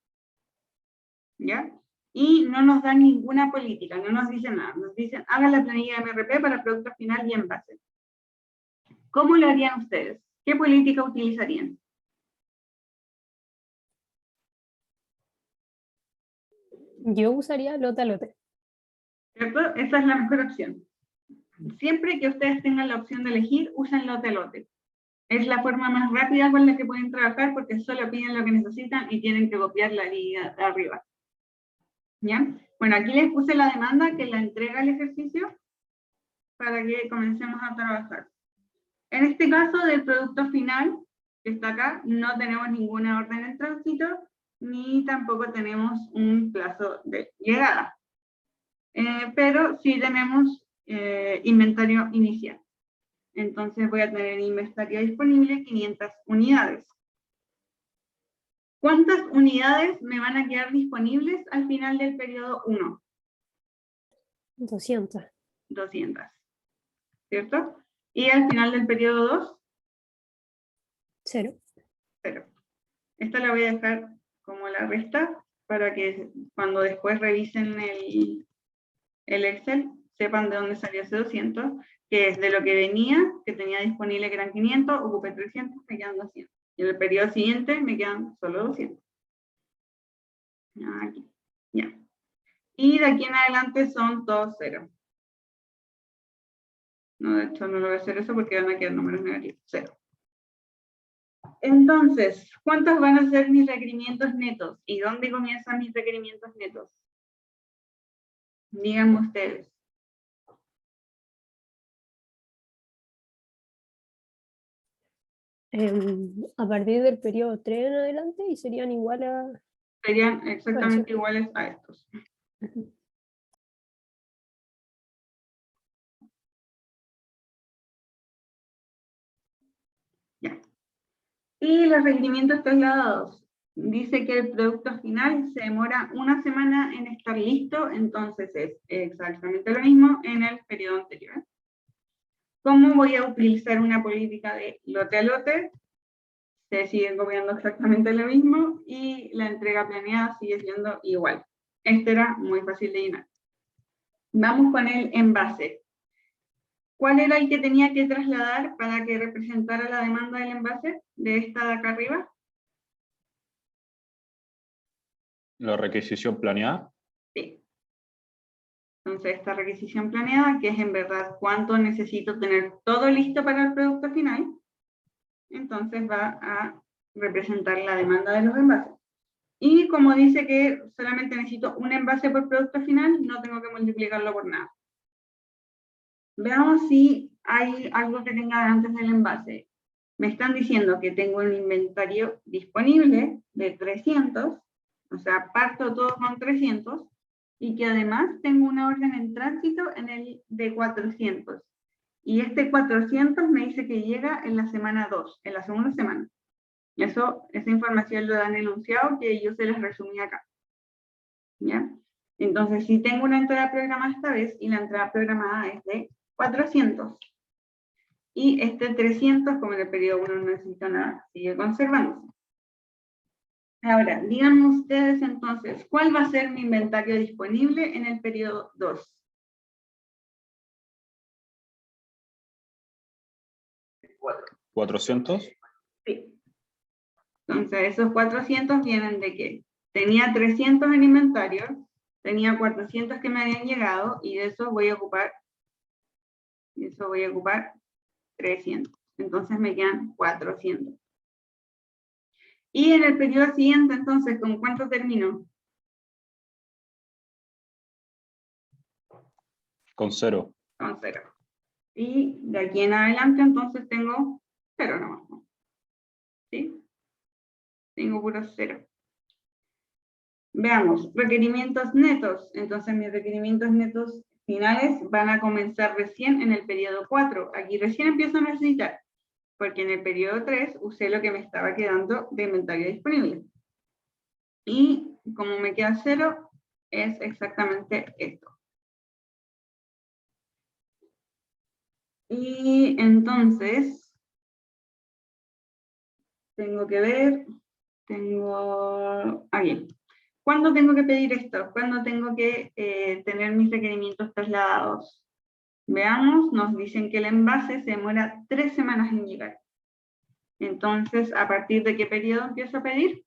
¿Ya? Y no nos dan ninguna política, no nos dicen nada. Nos dicen haga la planilla de MRP para producto final y envase. ¿Cómo lo harían ustedes? ¿Qué política utilizarían? Yo usaría lote a lote. ¿Cierto? Esa es la mejor opción. Siempre que ustedes tengan la opción de elegir, usen lote a lote. Es la forma más rápida con la que pueden trabajar, porque solo piden lo que necesitan y tienen que copiar la línea de arriba. ¿Ya? Bueno, aquí les puse la demanda que la entrega el ejercicio para que comencemos a trabajar. En este caso del producto final, que está acá, no tenemos ninguna orden en tránsito, ni tampoco tenemos un plazo de llegada. Pero sí tenemos inventario inicial. Entonces voy a tener inventario disponible 500 unidades. ¿Cuántas unidades me van a quedar disponibles al final del periodo 1? 200. 200. ¿Cierto? Y al final del periodo 2, 0. 0. Esta la voy a dejar como la resta para que cuando después revisen el Excel sepan de dónde salió ese 200, que es de lo que venía, que tenía disponible que eran 500, ocupé 300, me quedan 200. Y en el periodo siguiente me quedan solo 200. Aquí, ya. Y de aquí en adelante son todos 0. No, de hecho no lo voy a hacer eso porque van a quedar números negativos, 0. Entonces, ¿cuántos van a ser mis requerimientos netos? ¿Y dónde comienzan mis requerimientos netos? Díganme ustedes. A partir del periodo 3 en adelante y serían igual a... Serían exactamente iguales a estos. Ujú. Ya. Y los requerimientos trasladados. Dice que el producto final se demora 1 semana en estar listo, entonces es exactamente lo mismo en el periodo anterior. ¿Cómo voy a utilizar una política de lote a lote? Se sigue copiando exactamente lo mismo y la entrega planeada sigue siendo igual. Este era muy fácil de llenar. Vamos con el envase. ¿Cuál era el que tenía que trasladar para que representara la demanda del envase de esta de acá arriba? La requisición planeada. Sí. Entonces, esta requisición planeada, que es en verdad cuánto necesito tener todo listo para el producto final, entonces va a representar la demanda de los envases. Y como dice que solamente necesito un envase por producto final, no tengo que multiplicarlo por nada. Veamos si hay algo que tenga antes del envase. Me están diciendo que tengo un inventario disponible de 300, o sea, parto todo con 300, y que además tengo una orden en tránsito en el de 400. Y este 400 me dice que llega en la semana 2, en la segunda semana. Esa información lo dan enunciado que yo se les resumí acá. ¿Ya? Entonces, si tengo una entrada programada esta vez, y la entrada programada es de 400, y este 300, como en el periodo 1 no necesito nada, sigue conservándose. Ahora, díganme ustedes entonces, ¿cuál va a ser mi inventario disponible en el periodo 2? ¿400? Sí. Entonces, esos 400 vienen de que tenía 300 en inventario, tenía 400 que me habían llegado, y de eso voy a ocupar 300. Entonces me quedan 400. Y en el periodo siguiente, entonces, ¿con cuánto termino? Con 0. Con 0. Y de aquí en adelante, entonces, tengo 0 nomás. ¿Sí? Tengo puro 0. Veamos, requerimientos netos. Entonces, mis requerimientos netos finales van a comenzar recién en el periodo 4. Aquí recién empiezo a necesitar, porque en el periodo 3 usé lo que me estaba quedando de inventario disponible. Y como me queda 0, es exactamente esto. Y entonces, tengo que ver, aquí. ¿Cuándo tengo que pedir esto? ¿Cuándo tengo que tener mis requerimientos trasladados? Veamos, nos dicen que el envase se demora 3 semanas en llegar. Entonces, ¿a partir de qué periodo empiezo a pedir?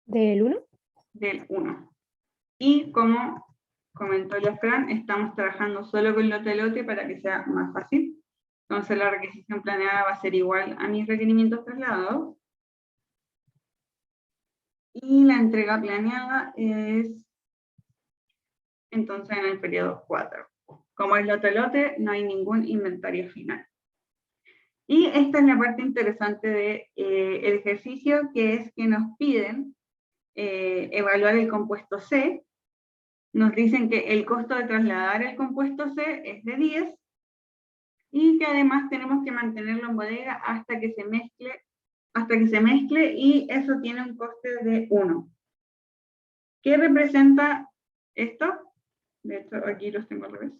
¿Del 1? Del 1. Y como comentó ya Fran, estamos trabajando solo con lote a lote para que sea más fácil. Entonces la requisición planeada va a ser igual a mis requerimientos trasladados. Y la entrega planeada es entonces en el periodo 4. Como es lote a lote, no hay ningún inventario final. Y esta es la parte interesante del ejercicio, que es que nos piden evaluar el compuesto C. Nos dicen que el costo de trasladar el compuesto C es de 10, y que además tenemos que mantenerlo en bodega hasta que se mezcle hasta que se mezcle y eso tiene un coste de 1. ¿Qué representa esto? De hecho, aquí los tengo al revés.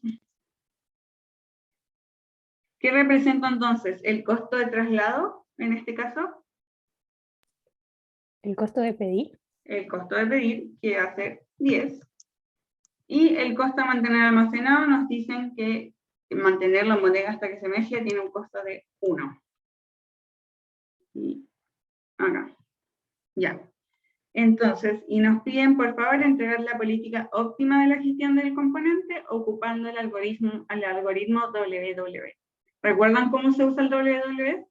¿Qué representa entonces el costo de traslado en este caso? El costo de pedir. El costo de pedir, que va a ser 10. Y el costo de mantener almacenado nos dicen que mantenerlo en bodega hasta que se mezcle tiene un costo de 1. Y acá. Ya. Entonces, y nos piden por favor entregar la política óptima de la gestión del componente ocupando el algoritmo WW. ¿Recuerdan cómo se usa el WW?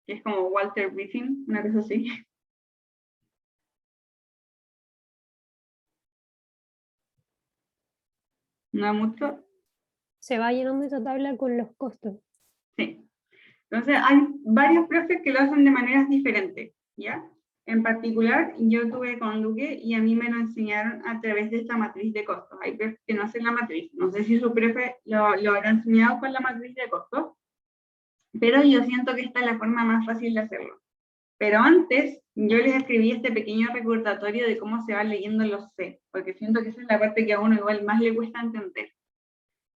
Que es como Walter Briefing, una cosa así. No mucho. Se va llenando esa tabla con los costos. Sí. Entonces, hay varios profes que lo hacen de maneras diferentes, ¿ya? En particular, yo tuve con Duque y a mí me lo enseñaron a través de esta matriz de costos. Hay profes que no hacen la matriz. No sé si su profe lo habrá enseñado con la matriz de costos, pero yo siento que esta es la forma más fácil de hacerlo. Pero antes, yo les escribí este pequeño recordatorio de cómo se van leyendo los C, porque siento que esa es la parte que a uno igual más le cuesta entender.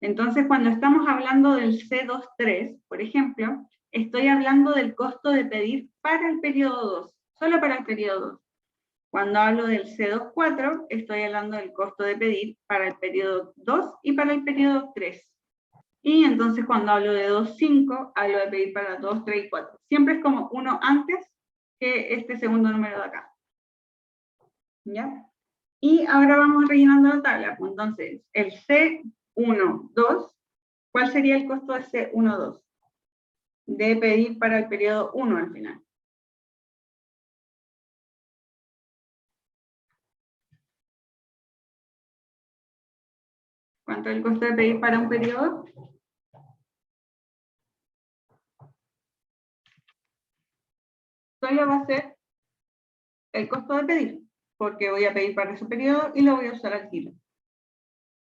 Entonces, cuando estamos hablando del C23, por ejemplo, estoy hablando del costo de pedir para el periodo 2, solo para el periodo 2. Cuando hablo del C24, estoy hablando del costo de pedir para el periodo 2 y para el periodo 3. Y entonces cuando hablo de 2.5, hablo de pedir para 2, 3 y 4. Siempre es como uno antes que este segundo número de acá. ¿Ya? Y ahora vamos rellenando la tabla. Entonces, el C1, 2, ¿cuál sería el costo de C1, 2? De pedir para el periodo 1 al final. ¿Cuánto es el costo de pedir para un periodo? Solo va a ser el costo de pedir, porque voy a pedir para ese periodo y lo voy a usar al tiro.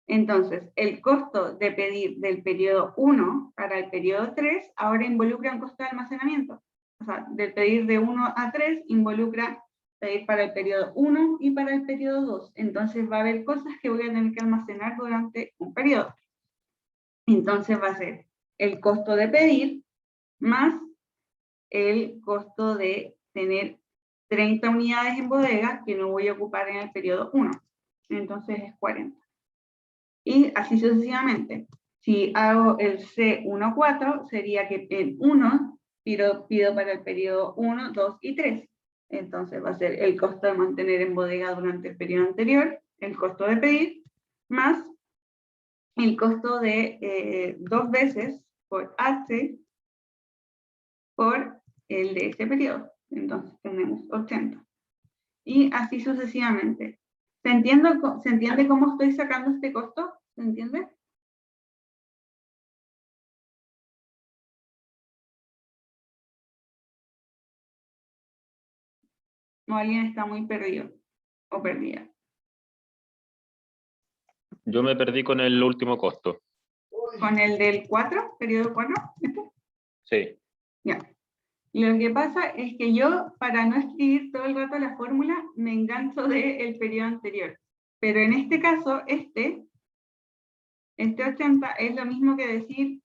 Entonces, el costo de pedir del periodo 1 para el periodo 3 ahora involucra un costo de almacenamiento. O sea, del pedir de 1 a 3 involucra pedir para el periodo 1 y para el periodo 2. Entonces va a haber cosas que voy a tener que almacenar durante un periodo. Entonces va a ser el costo de pedir más el costo de tener 30 unidades en bodega que no voy a ocupar en el periodo 1. Entonces es 40. Y así sucesivamente. Si hago el C14, sería que en 1 pido para el periodo 1, 2 y 3. Entonces va a ser el costo de mantener en bodega durante el periodo anterior, el costo de pedir, más el costo de 2 veces por H por el de ese periodo. Entonces tenemos 80. Y así sucesivamente. ¿Se entiende cómo estoy sacando este costo? ¿Se entiende? ¿O alguien está muy perdido o perdida? Yo me perdí con el último costo. ¿Con el del 4? ¿Periodo 4? Sí. Ya. Lo que pasa es que yo, para no escribir todo el rato la fórmula, me engancho del periodo anterior. Pero en este caso, este 80 es lo mismo que decir,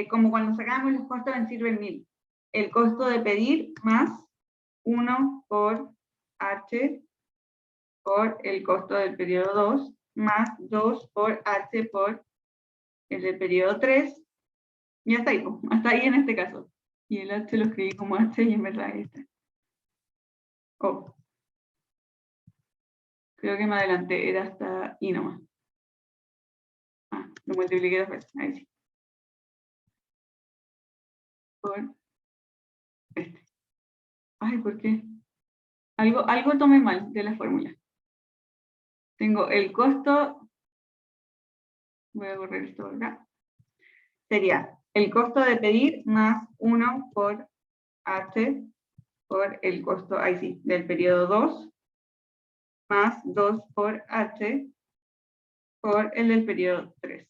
como cuando sacábamos los costos en Silver Mill. El costo de pedir más 1 por H por el costo del periodo 2, más 2 por H por el del periodo 3, y hasta ahí en este caso. Y el H lo escribí como H y en verdad ahí está. Oh. Creo que me adelanté, era hasta I nomás. Ah, lo multipliqué 2 veces, ahí sí. Por este. Ay, ¿por qué? Algo tomé mal de la fórmula. Tengo el costo, voy a correr esto acá. Sería el costo de pedir más 1 por H por el costo, ahí sí, del periodo 2, más 2 por H por el del periodo 3.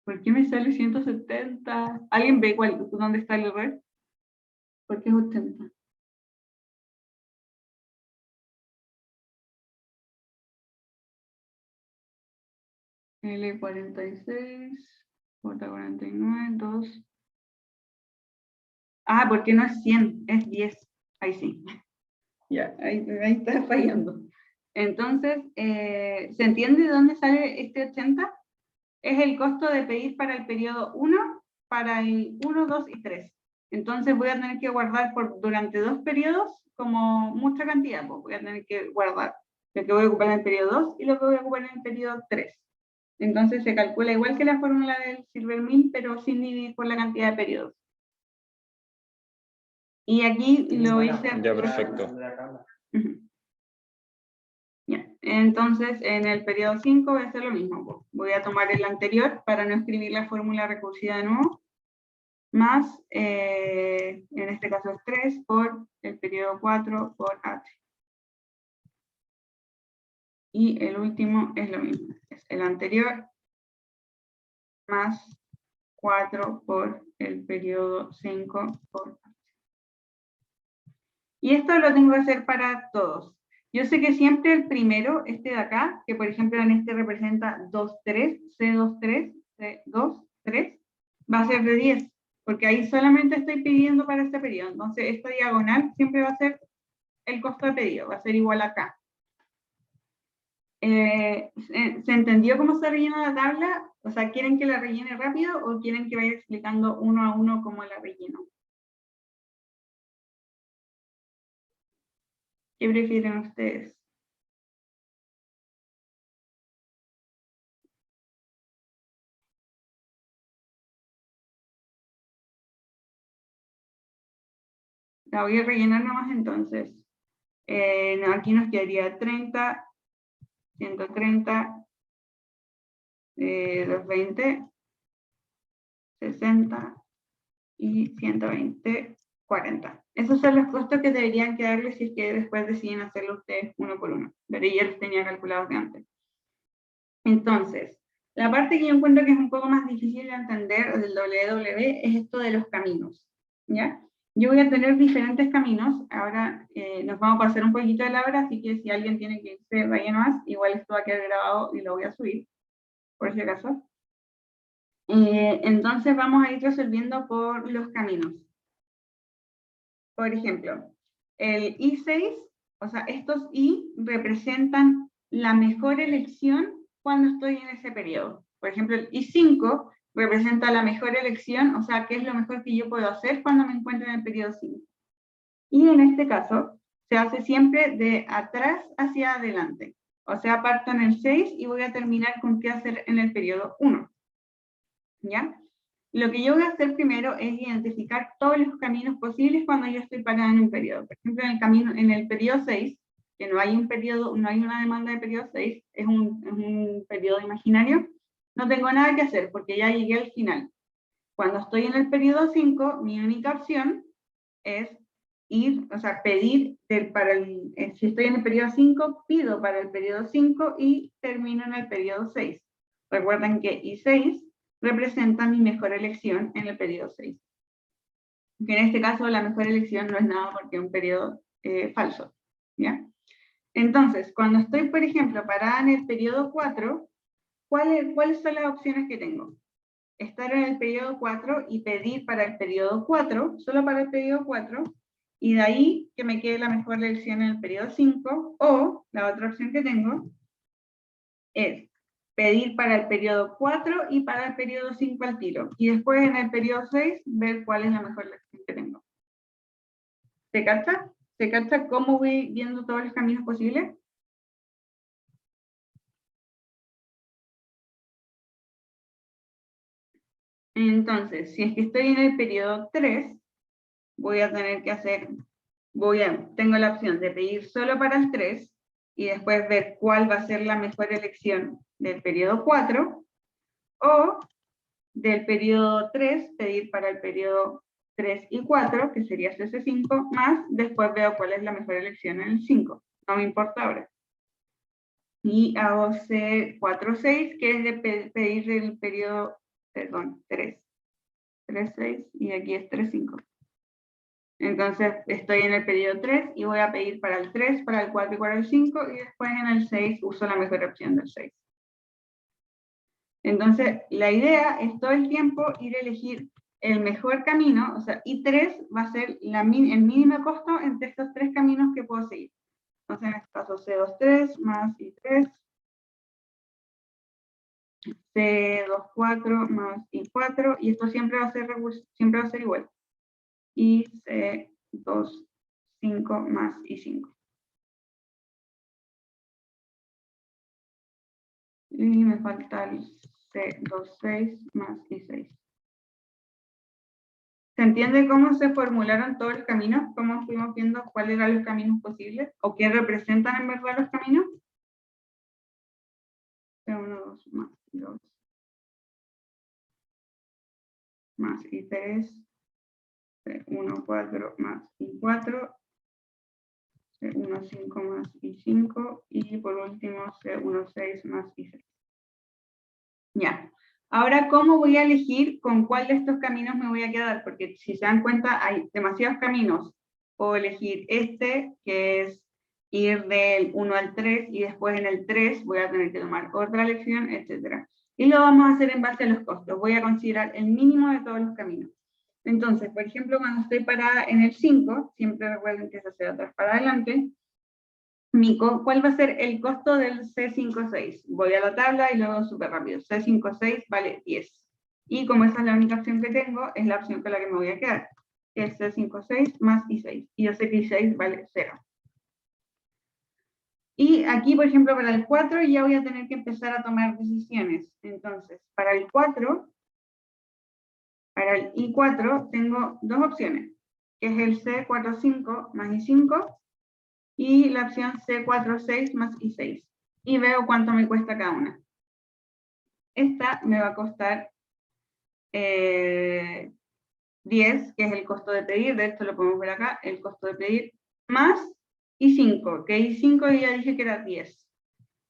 ¿Por qué me sale 170? ¿Alguien ve dónde está el error? ¿Por qué es 80? L46, J49, 2. Ah, porque no es 100, es 10. Ahí sí. Ya, ahí está fallando. Entonces, ¿se entiende de dónde sale este 80? Es el costo de pedir para el periodo 1, para el 1, 2 y 3. Entonces voy a tener que guardar durante 2 periodos como mucha cantidad. Pues voy a tener que guardar lo que voy a ocupar en el periodo 2 y lo que voy a ocupar en el periodo 3. Entonces se calcula igual que la fórmula del Silvermeal, pero sin dividir por la cantidad de periodos. Y aquí lo hice... Ya, perfecto. Uh-huh. Ya. Entonces, en el periodo 5 voy a hacer lo mismo. Voy a tomar el anterior para no escribir la fórmula recursiva de nuevo, más, en este caso es 3 por el periodo 4 por h. Y el último es lo mismo, es el anterior más 4 por el periodo 5 por h. Y esto lo tengo que hacer para todos. Yo sé que siempre el primero, este de acá, que por ejemplo en este representa 2,3, C23, C23, va a ser de 10, porque ahí solamente estoy pidiendo para este periodo. Entonces esta diagonal siempre va a ser el costo de pedido, va a ser igual acá. ¿Se entendió cómo se rellena la tabla? O sea, ¿quieren que la rellene rápido o quieren que vaya explicando uno a uno cómo la relleno? ¿Qué prefieren ustedes? La voy a rellenar nomás entonces. No, aquí nos quedaría 30, 130, 220, 60 y 120, 40. Esos son los costos que deberían quedarles si es que después deciden hacerlo ustedes uno por uno. Pero ya los tenía calculados de antes. Entonces, la parte que yo encuentro que es un poco más difícil de entender del WW es esto de los caminos, ¿ya? Yo voy a tener diferentes caminos, ahora nos vamos a pasar un poquito de la hora, así que si alguien tiene que irse, vaya más, igual esto va a quedar grabado y lo voy a subir, por si acaso. Entonces vamos a ir resolviendo por los caminos. Por ejemplo, el I6, o sea, estos I representan la mejor elección cuando estoy en ese periodo. Por ejemplo, el I5 representa la mejor elección, o sea, qué es lo mejor que yo puedo hacer cuando me encuentro en el periodo 5. Y en este caso, se hace siempre de atrás hacia adelante. O sea, parto en el 6 y voy a terminar con qué hacer en el periodo 1. ¿Ya? Lo que yo voy a hacer primero es identificar todos los caminos posibles cuando yo estoy parada en un periodo. Por ejemplo, en el periodo 6, que no hay un periodo, no hay una demanda de periodo 6, es un periodo imaginario, no tengo nada que hacer porque ya llegué al final. Cuando estoy en el periodo 5, mi única opción es ir, o sea, pedir si estoy en el periodo 5, pido para el periodo 5 y termino en el periodo 6. Recuerden que I6 representa mi mejor elección en el periodo 6. Que en este caso la mejor elección no es nada porque es un periodo falso, ¿ya? Entonces, cuando estoy, por ejemplo, parada en el periodo 4, ¿cuáles son las opciones que tengo? Estar en el periodo 4 y pedir para el periodo 4, solo para el periodo 4, y de ahí que me quede la mejor elección en el periodo 5, o la otra opción que tengo es pedir para el periodo 4 y para el periodo 5 al tiro, y después en el periodo 6 ver cuál es la mejor elección que tengo. ¿Se capta? ¿Se capta cómo voy viendo todos los caminos posibles? Entonces, si es que estoy en el periodo 3, voy a tener que hacer, tengo la opción de pedir solo para el 3 y después ver cuál va a ser la mejor elección del periodo 4, o del periodo 3 pedir para el periodo 3 y 4, que sería CC5, más después veo cuál es la mejor elección en el 5, no me importa ahora. Y hago C4-6, que es de pedir el periodo perdón, 3. 3, 6 y aquí es 3, 5. Entonces estoy en el periodo 3 y voy a pedir para el 3, para el 4 y para el 5 y después en el 6 uso la mejor opción del 6. Entonces la idea es todo el tiempo ir a elegir el mejor camino, o sea, I3 va a ser el mínimo costo entre estos 3 caminos que puedo seguir. Entonces en este caso C23 más I3, C24 más I4, y esto siempre va a ser igual. Y C25 más I5. Y me falta el C26 más I6. ¿Se entiende cómo se formularon todos los caminos? ¿Cómo fuimos viendo cuáles eran los caminos posibles? ¿O qué representan en verdad los caminos? C1, 2 más I2 más I3, C1, 4 más I4, C1, 5 más I5 y por último C1, 6 más I6. Ya. Ahora, ¿cómo voy a elegir con cuál de estos caminos me voy a quedar? Porque si se dan cuenta, hay demasiados caminos. Puedo elegir este, que es ir del 1 al 3, y después en el 3 voy a tener que tomar otra lección, etc. Y lo vamos a hacer en base a los costos. Voy a considerar el mínimo de todos los caminos. Entonces, por ejemplo, cuando estoy parada en el 5, siempre recuerden que es hacia atrás para adelante, ¿cuál va a ser el costo del C56? Voy a la tabla y luego súper rápido. C56 vale 10. Y como esa es la única opción que tengo, es la opción con la que me voy a quedar. Es C56 más I6. Y yo sé que I6 vale 0. Y aquí, por ejemplo, para el 4 ya voy a tener que empezar a tomar decisiones. Entonces, para el 4, para el I4, tengo dos opciones, que es el C45 más I5, y la opción C46 más I6. Y veo cuánto me cuesta cada una. Esta me va a costar 10, que es el costo de pedir, de esto lo podemos ver acá, el costo de pedir, más I5, que I5 ya dije que era 10.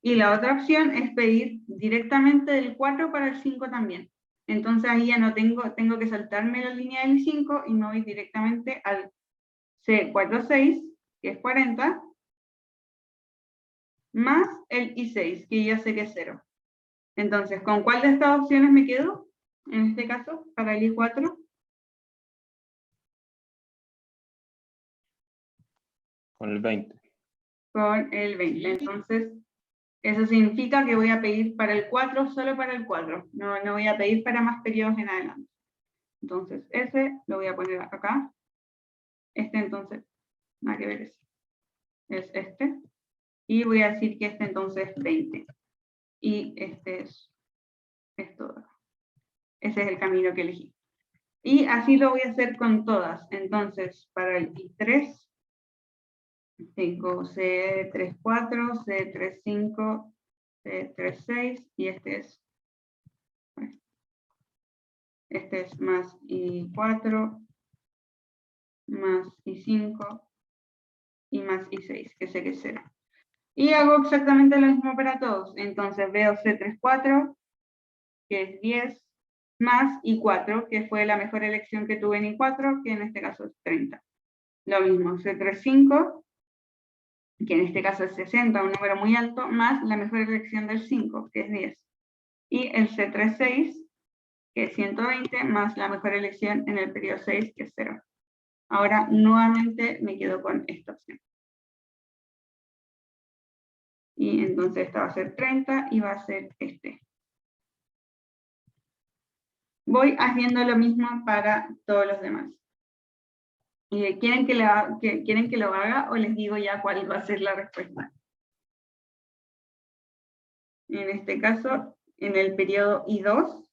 Y la otra opción es pedir directamente del 4 para el 5 también. Entonces ahí ya no tengo que saltarme la línea del I5 y me voy directamente al C46, que es 40, más el I6, que ya sé que es 0. Entonces, ¿con cuál de estas opciones me quedo? En este caso, para el I4. Con el 20. Con el 20. Entonces, eso significa que voy a pedir para el 4, solo para el 4. No voy a pedir para más periodos en adelante. Entonces, ese lo voy a poner acá. Este entonces, nada que ver ese. Es este. Y voy a decir que este entonces es 20. Y este es todo. Ese es el camino que elegí. Y así lo voy a hacer con todas. Entonces, para el I3, tengo C34, C35, C36, y este es más I4, más I5, y más I6, que sé que es 0. Y hago exactamente lo mismo para todos. Entonces veo C34, que es 10, más I4, que fue la mejor elección que tuve en I4, que en este caso es 30. Lo mismo, C35, que en este caso es 60, un número muy alto, más la mejor elección del 5, que es 10. Y el C36, que es 120, más la mejor elección en el periodo 6, que es 0. Ahora, nuevamente me quedo con esta opción. Y entonces esta va a ser 30 y va a ser este. Voy haciendo lo mismo para todos los demás. ¿Quieren que lo haga o les digo ya cuál va a ser la respuesta? En este caso, en el periodo I2,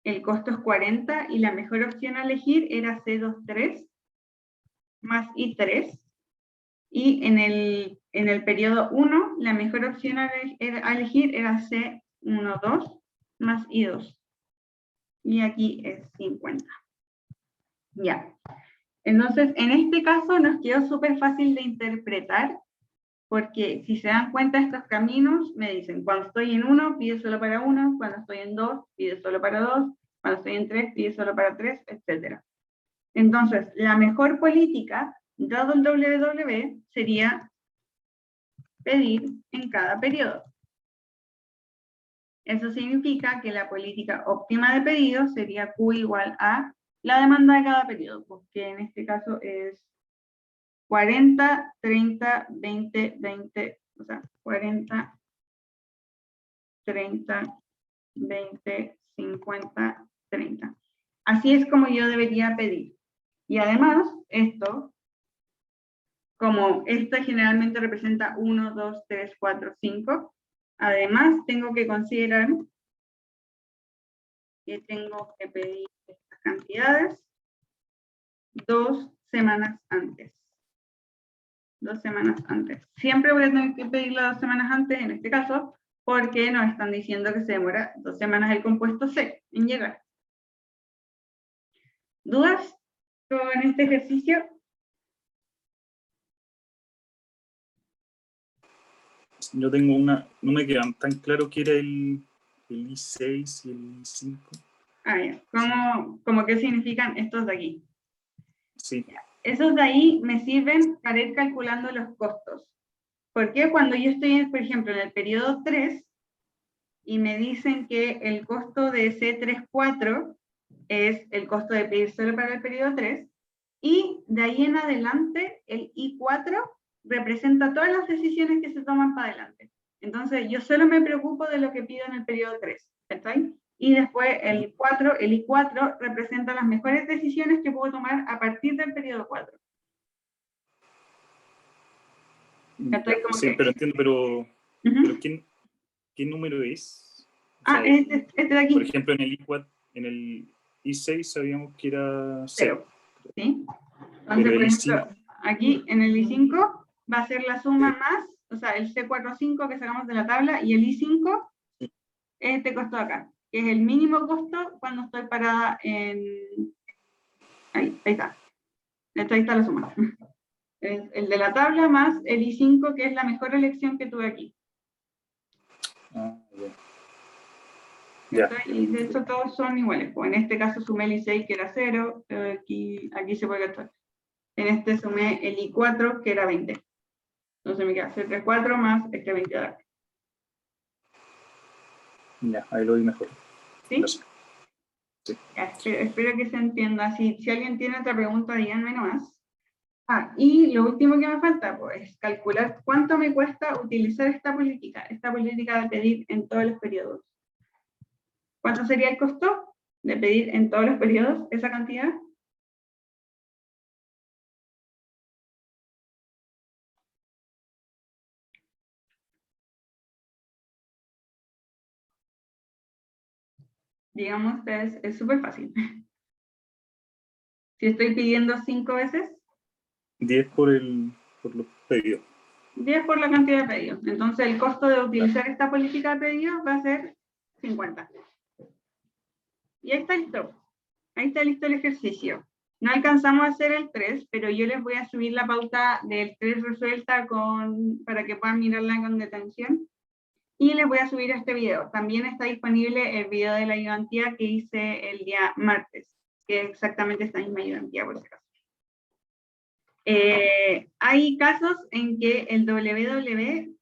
el costo es 40 y la mejor opción a elegir era C23 más I3. Y en el periodo 1, la mejor opción a elegir era C12 más I2. Y aquí es 50. Ya. Entonces, en este caso nos quedó súper fácil de interpretar, porque si se dan cuenta estos caminos, me dicen, cuando estoy en 1, pide solo para 1, cuando estoy en 2, pide solo para 2, Cuando estoy en 3, pide solo para 3, etc. Entonces, la mejor política, dado el WW, sería pedir en cada periodo. Eso significa que la política óptima de pedido sería Q igual a la demanda de cada periodo, porque en este caso es 40, 30, 20, 20, o sea, 40, 30, 20, 50, 30. Así es como yo debería pedir. Y además, esto, como esta generalmente representa 1, 2, 3, 4, 5, además tengo que considerar que tengo que pedir estas cantidades 2 semanas antes. 2 semanas antes. Siempre voy a tener que pedirla 2 semanas antes, en este caso, porque nos están diciendo que se demora 2 semanas el compuesto C en llegar. ¿Dudas con este ejercicio? Yo tengo una, no me quedan tan claro qué era el I6 y el I5. Ah, ya. ¿Cómo qué significan estos de aquí? Sí. Esos de ahí me sirven para ir calculando los costos. Porque cuando yo estoy, por ejemplo, en el periodo 3, y me dicen que el costo de C34 es el costo de pedir solo para el periodo 3, y de ahí en adelante el I4 representa todas las decisiones que se toman para adelante. Entonces yo solo me preocupo de lo que pido en el periodo 3, ¿está ahí? Y después el I4 representa las mejores decisiones que puedo tomar a partir del periodo 4. Sí, pero entiendo, pero ¿qué número es? O sea, este de aquí. Por ejemplo, en el I4, en el I6 sabíamos que era 0. ¿Sí? Entonces, Pero por el ejemplo, aquí en el I5 va a ser la suma más, o sea, el C45 que sacamos de la tabla, y el I5 es este costo de acá, que es el mínimo costo cuando estoy parada en... Ahí está. Ahí está la suma. El de la tabla más el I5, que es la mejor elección que tuve aquí. Ah, ya. Y de hecho todos son iguales. Pues en este caso sumé el I6, que era 0, aquí se puede gastar. En este sumé el I4, que era 20. Entonces me queda C34 más este 20 de acá. Ya, ahí lo vi mejor. ¿Sí? Sí. Ya, espero que se entienda. Si alguien tiene otra pregunta, díganme nomás. Y lo último que me falta, pues, es calcular cuánto me cuesta utilizar esta política de pedir en todos los periodos. ¿Cuánto sería el costo de pedir en todos los periodos esa cantidad? Digamos, es súper fácil. Si estoy pidiendo 5 veces, 10 por los pedidos. 10 por la cantidad de pedidos. Entonces el costo de utilizar esta política de pedidos va a ser 50. Y ahí está listo. Ahí está listo el ejercicio. No alcanzamos a hacer el 3, pero yo les voy a subir la pauta del 3 resuelta para que puedan mirarla con detención. Y les voy a subir este video. También está disponible el video de la ayudantía que hice el día martes, que es exactamente esta misma ayudantía, por si acaso. Hay casos en que el WW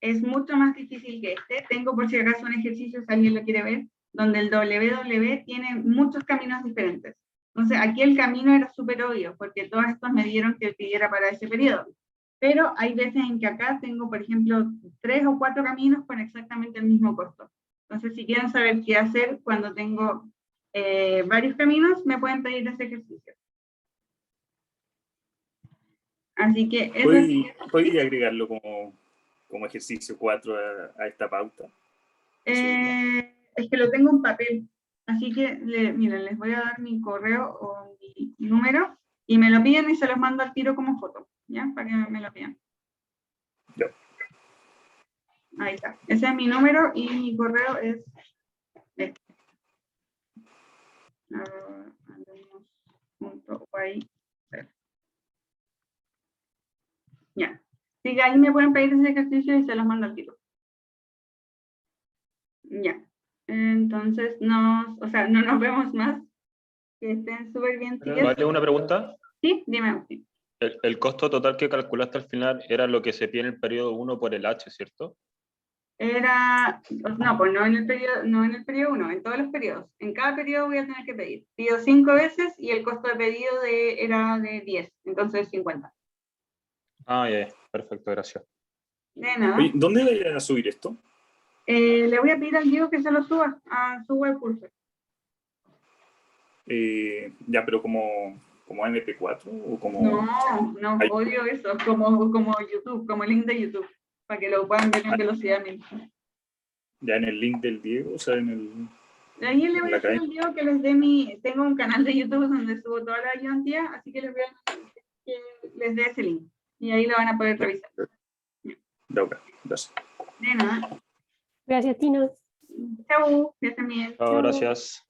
es mucho más difícil que este. Tengo por si acaso un ejercicio, si alguien lo quiere ver, donde el WW tiene muchos caminos diferentes. Entonces aquí el camino era súper obvio, porque todos estos me dieron que pidiera para ese periodo. Pero hay veces en que acá tengo, por ejemplo, 3 o 4 caminos con exactamente el mismo costo. Entonces si quieren saber qué hacer cuando tengo varios caminos, me pueden pedir ese ejercicio. Así que ¿Puedes agregarlo como ejercicio 4 a esta pauta? Es que lo tengo en papel, así que miren, les voy a dar mi correo o mi número y me lo piden y se los mando al tiro como foto, ¿ya? Para que me lo pidan. Ya. Ahí está, ese es mi número y mi correo es este. Ya. Así que ahí me pueden pedir ese ejercicio y se los mando al tiro. Ya. Entonces, no nos vemos más. Que estén súper bien, chicas. Vale, una pregunta. Sí, dime, Agustín. El costo total que calculaste al final era lo que se pide en el periodo 1 por el H, ¿cierto? No, pues no en el periodo 1, en todos los periodos. En cada periodo voy a tener que pedir. Pido 5 veces y el costo de pedido era de 10, entonces 50. Ah, ya, perfecto, gracias. De nada. Oye, ¿dónde voy a subir esto? Le voy a pedir al Diego que se lo suba a su web curso. Ya, pero como MP4 o como... No, Ahí. odio eso, como YouTube, como link de YouTube, para que lo puedan ver en velocidad 1000. Ya en el link del Diego, o sea, en el... Ahí le voy a La decir al Diego que les dé tengo un canal de YouTube donde subo toda la ayudantía, así que les voy a decir que les dé ese link. Y ahí lo van a poder revisar. Ya, ok, gracias. De nada. Gracias, Tina. Chau, que estén bien. Chao, gracias.